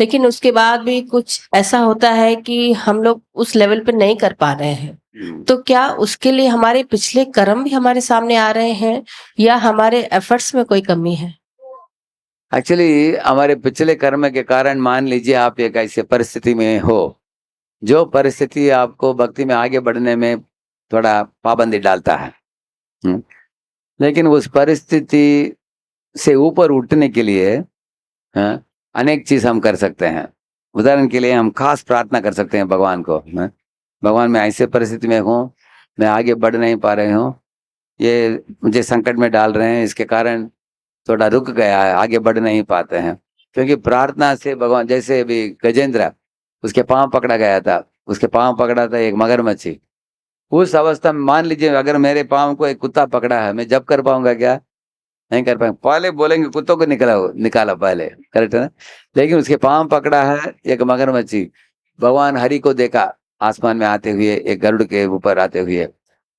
लेकिन उसके बाद भी कुछ ऐसा होता है कि हम लोग उस लेवल पे नहीं कर पा रहे हैं, तो क्या उसके लिए हमारे पिछले कर्म भी हमारे सामने आ रहे हैं या हमारे एफर्ट्स में कोई कमी है? एक्चुअली हमारे पिछले कर्म के कारण, मान लीजिए आप एक ऐसे परिस्थिति में हो जो परिस्थिति आपको भक्ति में आगे बढ़ने में थोड़ा पाबंदी डालता है, लेकिन उस परिस्थिति से ऊपर उठने के लिए अनेक चीज हम कर सकते हैं। उदाहरण के लिए हम खास प्रार्थना कर सकते हैं भगवान को, भगवान मैं ऐसे परिस्थिति में हूँ, मैं आगे बढ़ नहीं पा रही हूँ, ये मुझे संकट में डाल रहे हैं, इसके कारण थोड़ा रुक गया है, आगे बढ़ नहीं पाते हैं। क्योंकि प्रार्थना से भगवान, जैसे अभी गजेंद्र, उसके पांव पकड़ा गया था, उसके पांव पकड़ा था एक मगरमच्छी। उस अवस्था में मान लीजिए अगर मेरे पांव को एक कुत्ता पकड़ा है, मैं जब कर पाऊंगा क्या? नहीं कर पाएंगे। पहले बोलेंगे कुत्तों को निकाला पहले, करेक्ट है ना? लेकिन उसके पांव पकड़ा है एक मगरमच्छी। भगवान हरि को देखा आसमान में आते हुए, एक गरुड़ के ऊपर आते हुए,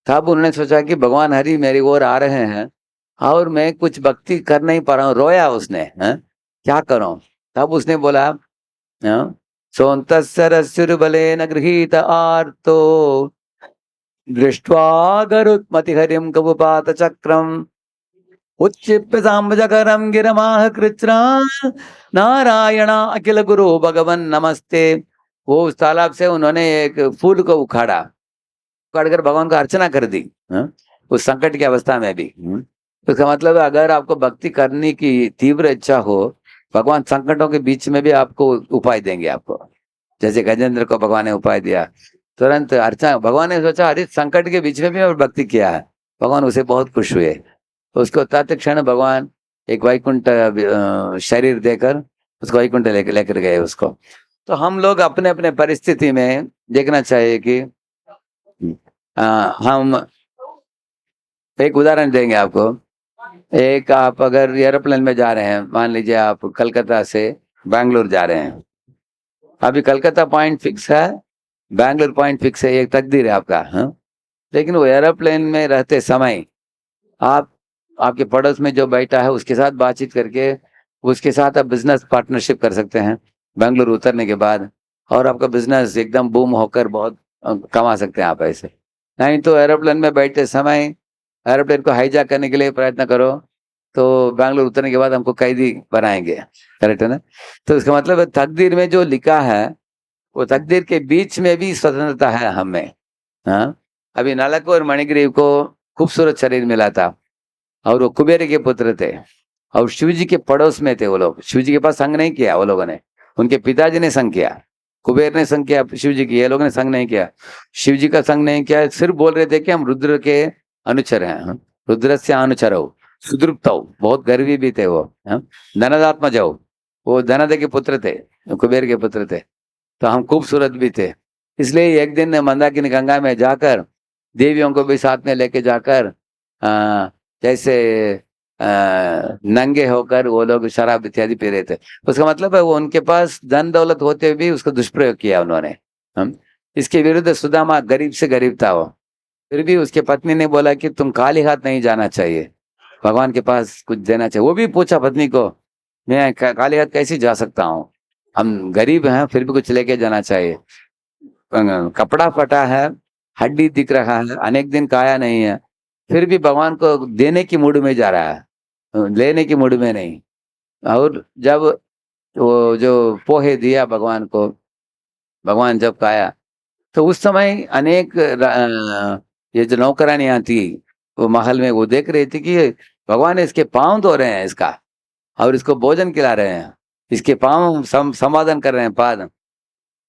तब उन्होंने सोचा कि भगवान हरि मेरी ओर आ रहे हैं और मैं कुछ भक्ति कर नहीं पा रहा हूँ। रोया उसने, क्या करूं? तब उसने बोला, सोन्तस्सरस्युर्बलेन गृहीत आर्तो दृष्ट्वा गरुत्मतिहरिं कवुपात चक्रम उच्चिप्य साम्बजकरं गिरमाह कृत्रा नारायण अखिल गुरु भगवन नमस्ते। वो उस तालाब से उन्होंने एक फूल को उखाड़ कर भगवान को अर्चना कर दी, उस संकट की अवस्था में भी। उसका मतलब है अगर आपको भक्ति करने की तीव्र इच्छा हो, भगवान संकटों के बीच में भी आपको उपाय देंगे आपको। जैसे गजेंद्र को भगवान ने उपाय दिया, तुरंत अर्चना, भगवान ने सोचा अरे संकट के बीच में भी और भक्ति किया है, भगवान उसे बहुत खुश हुए। तो उसको तत्क्षण भगवान एक वैकुंठ शरीर देकर उसको वैकुंठ लेकर गए उसको। तो हम लोग अपने अपने परिस्थिति में देखना चाहिए कि हम एक उदाहरण देंगे आपको। एक आप अगर एरोप्लेन में जा रहे हैं, मान लीजिए आप कलकत्ता से बैंगलोर जा रहे हैं, अभी कलकत्ता पॉइंट फिक्स है, बैंगलोर पॉइंट फिक्स है, एक तकदीर है आपका, लेकिन वो एरोप्लेन में रहते समय आप आपके पड़ोस में जो बैठा है उसके साथ बातचीत करके उसके साथ आप बिजनेस पार्टनरशिप कर सकते हैं बैंगलोर उतरने के बाद, और आपका बिजनेस एकदम बूम होकर बहुत कमा सकते हैं आप ऐसे। नहीं तो एरोप्लेन में बैठते समय एरोप्लेन को हाईजैक करने के लिए प्रयत्न करो तो बैंगलोर उतरने के बाद हमको कैदी बनाएंगे, करेक्ट है ना? तो इसका मतलब है तकदीर में जो लिखा है वो तकदीर के बीच में भी स्वतंत्रता है हमें। अभी नलक और मणिग्रीव को खूबसूरत शरीर मिला था और वो कुबेर के पुत्र थे और शिव जी के पड़ोस में थे वो लोग। शिव जी के पास संग नहीं किया वो लोगों ने, उनके पिताजी ने संग किया, कुबेर ने संग किया शिव जी की, ये लोगों ने संग नहीं किया। शिव जी का संग नहीं किया, सिर्फ बोल रहे थे कि हम रुद्र के अनुचर हैं, रुद्र से अनुचर हो, सुदृप्त हो, बहुत गर्वी भी थे वो, धनदात्मा जाओ, वो धनद के पुत्र थे, कुबेर के पुत्र थे, तो हम खूबसूरत भी थे। इसलिए एक दिन मंदाकिनी गंगा में जाकर देवियों को भी साथ में लेके जाकर जैसे नंगे होकर वो लोग शराब इत्यादि पी रहे थे। उसका मतलब है वो उनके पास धन दौलत होते हुए भी उसका दुष्प्रयोग किया उन्होंने। इसके विरुद्ध सुदामा गरीब से गरीब था वो, फिर भी उसके पत्नी ने बोला कि तुम खाली हाथ नहीं जाना चाहिए, भगवान के पास कुछ देना चाहिए। वो भी पूछा पत्नी को, मैं खाली हाथ कैसे जा सकता हूँ, हम गरीब हैं फिर भी कुछ लेके जाना चाहिए। कपड़ा फटा है, हड्डी दिख रहा है, अनेक दिन खाया नहीं है, फिर भी भगवान को देने की मूड में जा रहा है, लेने की मूड में नहीं। और जब वो जो पोहे दिया भगवान को, भगवान जब खाया तो उस समय अनेक ये जो नौकरानियां थी वो महल में, वो देख रही थी कि भगवान इसके पांव धो रहे हैं इसका और इसको भोजन खिला रहे हैं, इसके पांव संवादन कर रहे हैं पाद।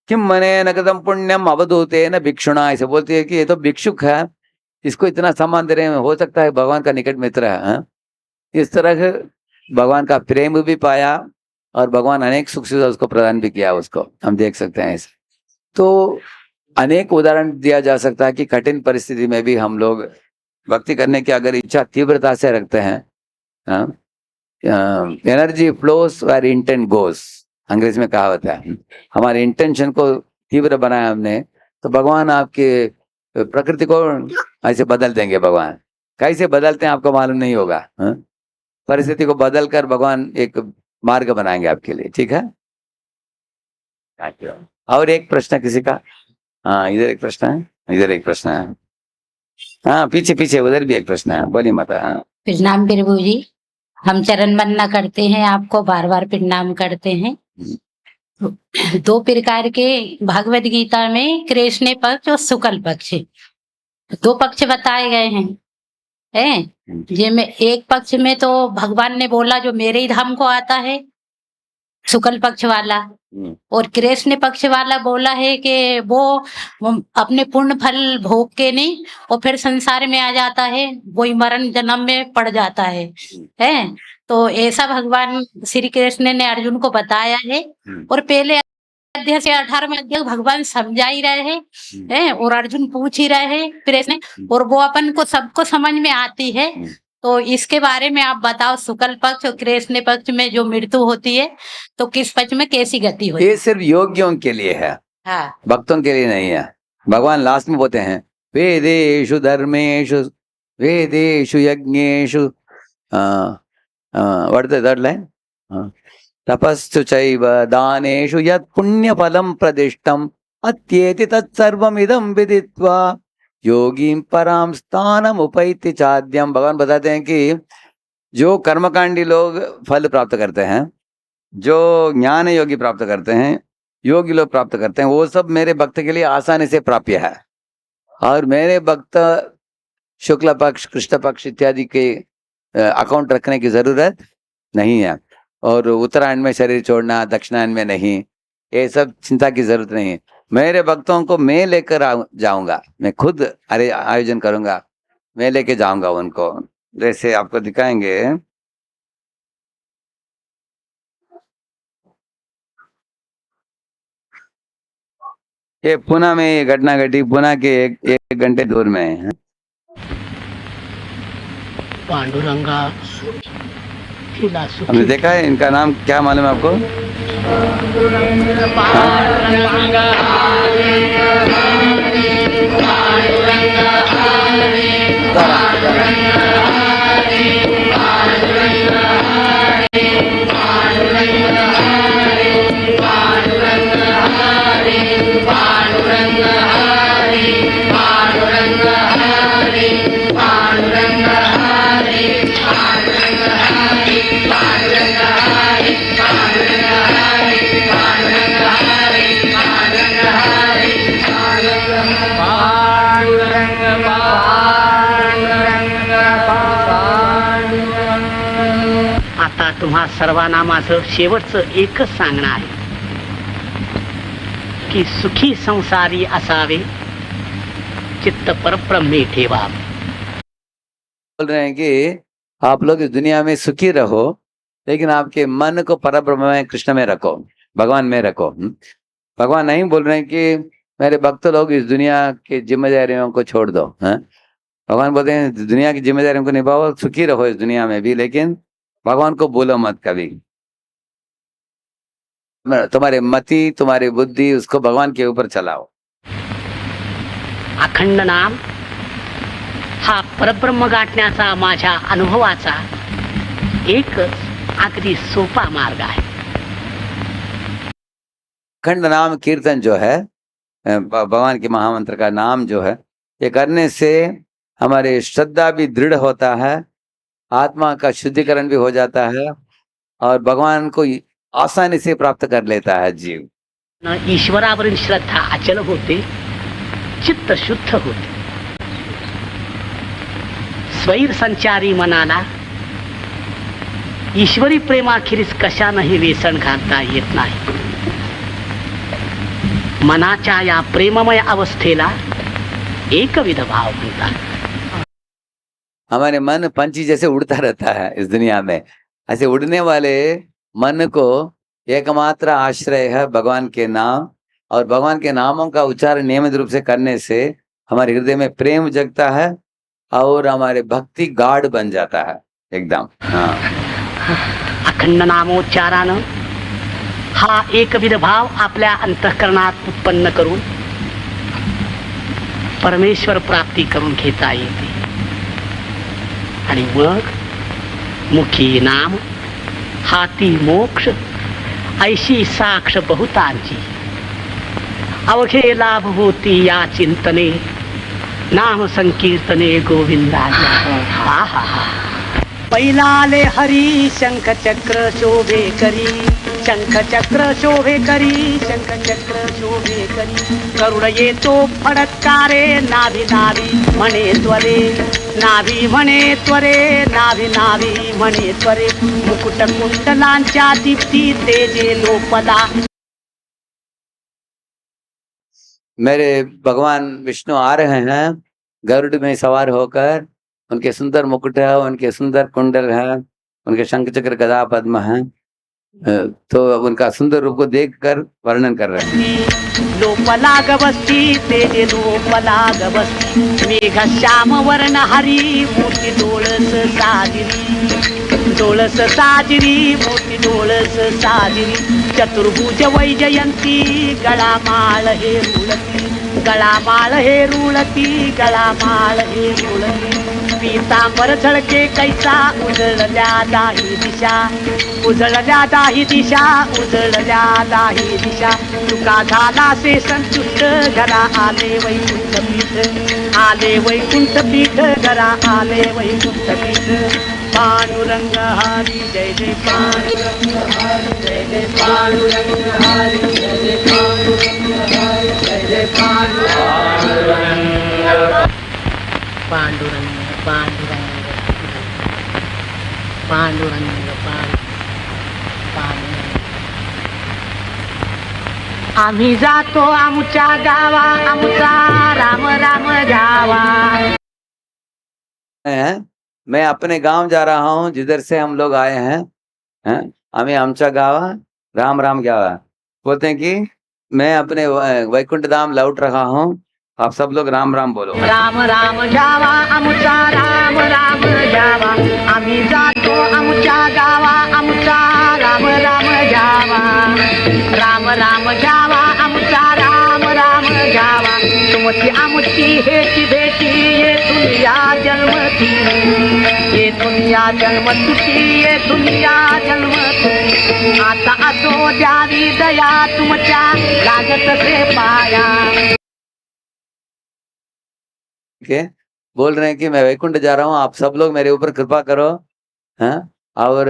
किम मने नगदम पुण्यम अवधूते न भिक्षुणा, ऐसे बोलती है कि ये तो भिक्षुक है, इसको इतना सम्मान दे रहे हैं, हो सकता है भगवान का निकट मित्र है। इस तरह से भगवान का प्रेम भी पाया और भगवान अनेक सुख सुविधा उसको प्रदान भी किया, उसको हम देख सकते हैं ऐसे। तो अनेक उदाहरण दिया जा सकता है कि कठिन परिस्थिति में भी हम लोग भक्ति करने की अगर इच्छा तीव्रता से रखते हैं, एनर्जी फ्लोस वेयर इंटेंट गोस, अंग्रेजी में कहावत है। हमारे इंटेंशन को तीव्र बनाया हमने तो भगवान आपके प्रकृति को ऐसे बदल देंगे। भगवान कैसे बदलते हैं आपको मालूम नहीं होगा, परिस्थिति को बदल कर भगवान एक मार्ग बनाएंगे आपके लिए। ठीक है, और एक प्रश्न किसी का? हाँ, इधर एक प्रश्न है, इधर एक प्रश्न है, हाँ पीछे पीछे उधर भी एक प्रश्न है, बोलिए माता। हाँ, प्रणाम प्रभु जी, हम चरण वंदना करते हैं, आपको बार बार प्रणाम करते हैं। दो प्रकार के भगवत गीता में कृष्ण पक्ष और शुक्ल पक्ष, दो पक्ष बताए गए हैं। जिनमें एक पक्ष में तो भगवान ने बोला जो मेरे ही धाम को आता है, शुक्ल पक्ष वाला, और कृष्ण पक्ष वाला बोला है कि वो अपने पूर्ण फल भोग के नहीं और फिर संसार में आ जाता है, वही मरण जन्म में पड़ जाता है। तो ऐसा भगवान श्री कृष्ण ने अर्जुन को बताया है। और पहले अध्याय से 18वें अध्याय भगवान समझा ही रहे हैं और अर्जुन पूछ ही रहे हैं कृष्ण, और वो अपन को सबको समझ में आती है। तो इसके बारे में आप बताओ, शुक्ल पक्ष और कृष्ण पक्ष में जो मृत्यु होती है तो किस पक्ष में कैसी गति होती है? ये सिर्फ योग्यों के लिए है, हाँ, भक्तों के लिए नहीं है। भगवान लास्ट में बोलते हैं वेदेषु धर्मेषु वेदेषु यज्ञेषु, व्हाट द थर्ड लाइन, तपस्सु चैव दानेषु यत् पुण्य फलम प्रदिष्टम अत्येति तत्सर्वमिदं विदित्वा योगीं पराम स्थानम उपैति चाद्यम। भगवान बताते हैं कि जो कर्मकांडी लोग फल प्राप्त करते हैं, जो ज्ञान योगी प्राप्त करते हैं, योगी लोग प्राप्त करते हैं, वो सब मेरे भक्त के लिए आसानी से प्राप्य है। और मेरे भक्त शुक्ल पक्ष कृष्ण पक्ष इत्यादि के अकाउंट रखने की जरूरत नहीं है, और उत्तरायण में शरीर छोड़ना, दक्षिणायन में नहीं, ये सब चिंता की जरूरत नहीं है। मेरे भक्तों को मैं लेकर जाऊंगा, मैं खुद आयोजन करूंगा, मैं लेके जाऊंगा उनको। जैसे आपको दिखाएंगे, ये पुणे में ये घटना घटी, पुणे के एक घंटे दूर में है। पांडुरंगा हमने देखा है, इनका नाम क्या मालूम है आपको? आता तुम्हा सर्वांनामाचं शेवटचं एकच सांगणं आहे की सुखी संसारी असावे, चित्त परब्रह्मे ठेवावे। बोल रहे हैं कि आप लोग इस दुनिया में सुखी रहो, लेकिन आपके मन को परब्रह्म में, कृष्ण में रखो, भगवान में रखो। भगवान नहीं बोल रहे हैं कि मेरे भक्त लोग इस दुनिया की जिम्मेदारियों को छोड़ दो, भगवान बोलते हैं दुनिया की जिम्मेदारी हमको निभाओ, सुखी रहो इस दुनिया में भी, लेकिन भगवान को बोलो मत कभी। तुम्हारी मति, तुम्हारी बुद्धि, उसको भगवान के ऊपर चलाओ। अखंड नाम हा परब्रह्म गाठण्याचा माझ्या अनुभवाचा एक अगदी सोपा मार्ग आहे। अखंड नाम कीर्तन जो है, भगवान के महामंत्र का नाम जो है, ये करने से हमारी श्रद्धा भी दृढ़ होता है, आत्मा का शुद्धिकरण भी हो जाता है और भगवान को आसानी से प्राप्त कर लेता है जीव। ईश्वरावरील श्रद्धा अचल होते, चित्त शुद्ध होते, स्वैर संचारी मनाला ईश्वरी प्रेमाखेरीज कशानंही वेसण घालता येत नाही। मनाच्या या प्रेममय अवस्थेला एकविध भाव म्हणतात। हमारे मन पंछी जैसे उड़ता रहता है इस दुनिया में, ऐसे उड़ने वाले मन को एकमात्र आश्रय है भगवान के नाम, और भगवान के नामों का उच्चारण नियमित रूप से करने से हमारे हृदय में प्रेम जगता है और हमारे भक्ति गाढ़ बन जाता है एकदम। हाँ, अखंड नामोच्चारानं हा एकविध भाव आपल्या अंतःकरणात उत्पन्न करून परमेश्वर प्राप्ती करून घेता येते। आणि मग मुखी नाम हाती मोक्ष, ऐशी साक्ष बहुतांची, अवघे लाभ होती या चिंतने, नाम संकीर्तने गोविंदाच्या। हा हा हा। पैलाले हरी शंख चक्र शोभे करी, शंख चक्र शोभे करी, शंख चक्र शोभे करी, गरुड येतो फडकारे, नाभी नाभी म्हणे त्वरे, नाभी म्हणे त्वरे, नाभी नाभी म्हणे त्वरे, मुकुट कुंडलांच्या दीप्ती तेजे लोपला। मेरे भगवान विष्णु आ रहे हैं गरुड़ में सवार होकर, उनके सुंदर मुकुट है, उनके सुंदर कुंडल है, उनके शंख चक्र गदा पद्म है, तो उनका सुंदर रूप को देखकर वर्णन कर रहे हैं। लोपला गवस्ती तेजे लोपला गवस्ती, मेघ श्याम वर्ण हरी, मोठी डोळस साजिरी, डोळस साजिरी, मोठी डोळस साजिरी, चतुर्भुज वैजयंती, गळामाळ हे रुळती, गळामाळ हे रुळती, गळामाळ हे रुळती, पीतांबर झळके कैसा, उजळल्या दाही दिशा, उजळल्या दाही दिशा, उजळल्या दाही दिशा, तुका झाला से संतुष्ट, घरा आले वैकुंठ पीठ, आले वैकुंठ पीठ, घरा आले वैकुंठ पीठ। पांडुरंग हरी जय जय पांडुरंग हरी जय जय पांडुरंग हरी जय जय पांडुरंग हरी जय जय पांडुरंग पांडुरंग पांडुरंग पांडुरंग पांडुरंग। आम्ही जातो आमच्या गावा, आमचा राम राम जावा। मैं अपने गांव जा रहा हूँ जिधर से हम लोग आए हैं, हमें आमचा गावा राम राम गावा। बोलते हैं कि मैं अपने वैकुंठ धाम लौट रहा हूँ, आप सब लोग राम राम बोलो। राम राम जावा आमचा राम राम जावा, आम्ही जातो आमच्या गावा, आमचा राम राम जावा, राम राम जावा आमचा राम राम जावा, तुमची आमची हेची भेटी, येथून या जन्मती, येथून या जन्मतुटी, येथून या जन्मतुटी, आता असो द्यावी दया तुमच्या, लागत से पाया। के बोल रहे हैं कि मैं वैकुंठ जा रहा हूँ, आप सब लोग मेरे ऊपर कृपा करो, हाँ, और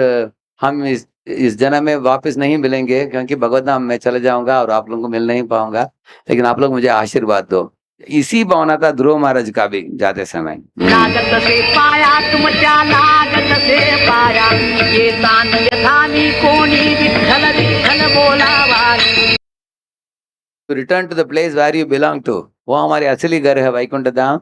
हम इस जन्म में वापस नहीं मिलेंगे, क्योंकि भगवत धाम में चले जाऊंगा और आप लोगों को मिल नहीं पाऊंगा, लेकिन आप लोग मुझे आशीर्वाद दो। इसी भावना था ध्रुव महाराज का भी जाते समय। लागत से पाया तुमच्या, लागत से पाया, ये तान यथानी कोणी, विठ्ठल विठ्ठल बोलावा। Return to the place where you belong to, वो हमारे असली घर है वैकुंठ धाम,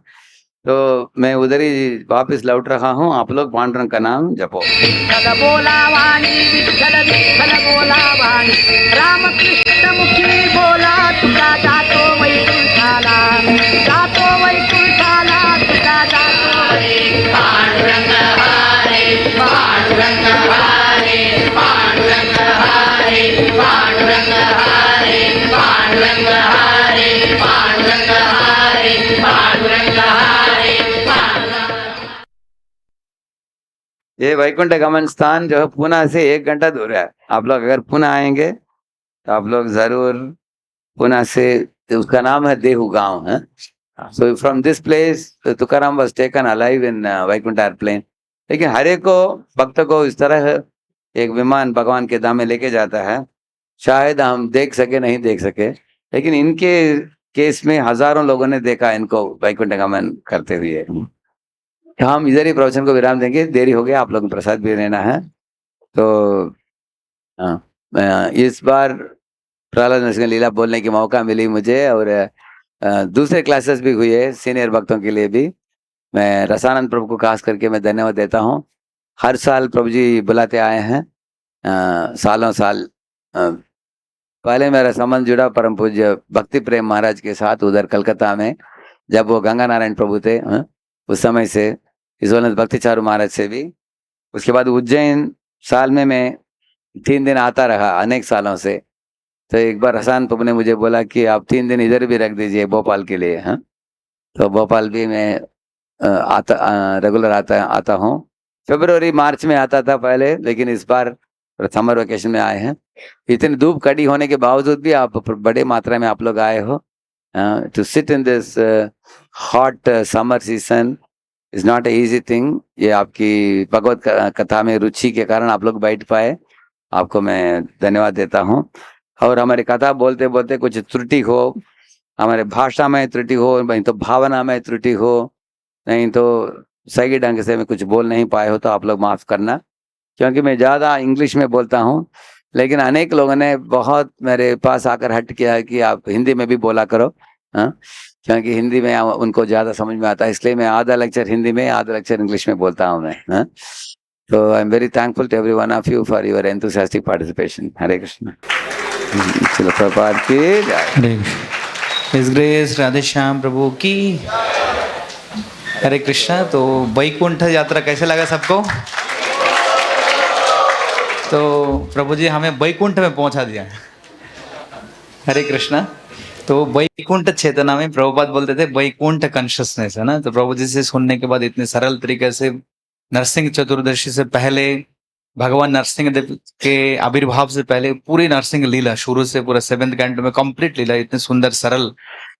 तो मैं उधर ही वापस लौट रहा हूँ, आप लोग पांडुरंग का नाम जपो। विठ्ठल बोलावानी, विठ्ठल विठ्ठल बोलावानी, राम कृष्ण मुखी बोला, तुका जातो वैकुंठाला, जातो वैकुंठाला, तुका जातो ये वैकुंठ गमन स्थान जो है पुणे से 1 घंटा दूर है। आप लोग अगर पुणे आएंगे तो आप लोग जरूर पुणे से, तो उसका नाम है देहू गांव है। So from this place Tukaram was taken alive in Vaikuntha airplane. लेकिन हर एक को भक्त को इस तरह एक विमान भगवान के धाम में लेके जाता है, शायद हम देख सके नहीं देख सके, लेकिन इनके केस में हजारों लोगों ने देखा इनको वैकुंठ गमन करते हुए। हम इधर ही प्रवचन को विराम देंगे, देरी हो गया, आप लोगों को प्रसाद भी लेना है। तो इस बार प्रहलाद नरसिंह लीला बोलने की मौका मिली मुझे, और दूसरे क्लासेस भी हुए सीनियर भक्तों के लिए भी। मैं रसानंद प्रभु को खास करके मैं धन्यवाद देता हूँ। हर साल प्रभु जी बुलाते आए हैं, सालों साल। पहले मेरा संबंध जुड़ा परम पूज्य भक्ति प्रेम महाराज के साथ उधर कलकत्ता में, जब वो गंगा नारायण प्रभु थे उस समय से, इस भक्ति चारू महाराज से भी। उसके बाद उज्जैन साल में मैं 3 दिन आता रहा अनेक सालों से। तो एक बार हसन प्रभु ने मुझे बोला कि आप 3 दिन इधर भी रख दीजिए भोपाल के लिए। हाँ, तो भोपाल भी मैं रेगुलर आता हूँ। फरवरी मार्च में आता था पहले, लेकिन इस बार समर वेकेशन में आए हैं। इतनी धूप कड़ी होने के बावजूद भी आप बड़े मात्रा में आप लोग आए हो। To sit in this hot summer season is not a easy thing. ये आपकी भगवत कथा में रुचि के कारण आप लोग बैठ पाए, आपको मैं धन्यवाद देता हूँ। और हमारी कथा बोलते बोलते कुछ त्रुटि हो, हमारे भाषा में त्रुटि हो, नहीं तो भावना में त्रुटि हो, नहीं तो सही ढंग से मैं कुछ बोल नहीं पाए हो, तो आप लोग माफ़ करना। क्योंकि मैं ज़्यादा इंग्लिश में बोलता हूँ, लेकिन अनेक लोगों ने बहुत मेरे पास आकर हट किया है कि आप हिंदी में भी बोला करो। हाँ, क्योंकि हिंदी में उनको ज़्यादा समझ में आता है, इसलिए मैं आधा लेक्चर हिंदी में, आधा लेक्चर इंग्लिश में बोलता हूँ मैं। हाँ, तो I am very thankful to every one of you for your enthusiastic participation. Hare Krishna. चलो प्रभुपाद की जय। हिज ग्रेस राधे श्याम प्रभु की हरे कृष्णा। तो वैकुंठ यात्रा कैसे लगा सबको? तो प्रभु जी हमें वैकुंठ में पहुंचा दिया। हरे कृष्णा। तो वैकुंठ चेतना में प्रभुपाद बोलते थे वैकुंठ कॉन्शियसनेस है ना। तो प्रभु जी से सुनने के बाद इतने सरल तरीके से नरसिंह चतुर्दशी से पहले, भगवान नरसिंह देव के आविर्भाव से पहले पूरी नरसिंह लीला शुरू से पूरा 7th कैंटो में कंप्लीट लीला इतने सुंदर सरल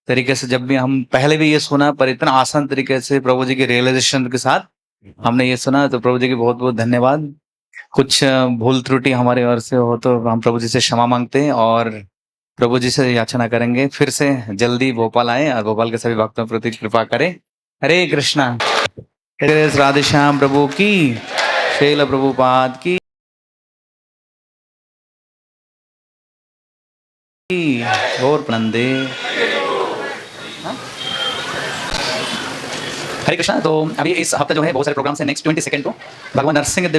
तरीके से, जब भी हम पहले भी ये सुना पर इतना आसान तरीके से प्रभु जी के रियलाइजेशन के साथ हमने ये सुना। तो प्रभु जी की बहुत बहुत धन्यवाद। कुछ भूल त्रुटि हमारे ओर से हो तो हम प्रभु जी से क्षमा मांगते हैं और प्रभु जी से याचना करेंगे फिर से जल्दी भोपाल आए और भोपाल के सभी भक्तों के प्रति कृपा करें। हरे कृष्णा। राधे श्याम प्रभु की, श्रील प्रभुपाद की और प्रनंदे। हरे कृष्णा। तो अभी इस हफ्ते जो है बहुत सारे प्रोग्राम्स हैं। नेक्स्ट 22 को भगवान नरसिंह देव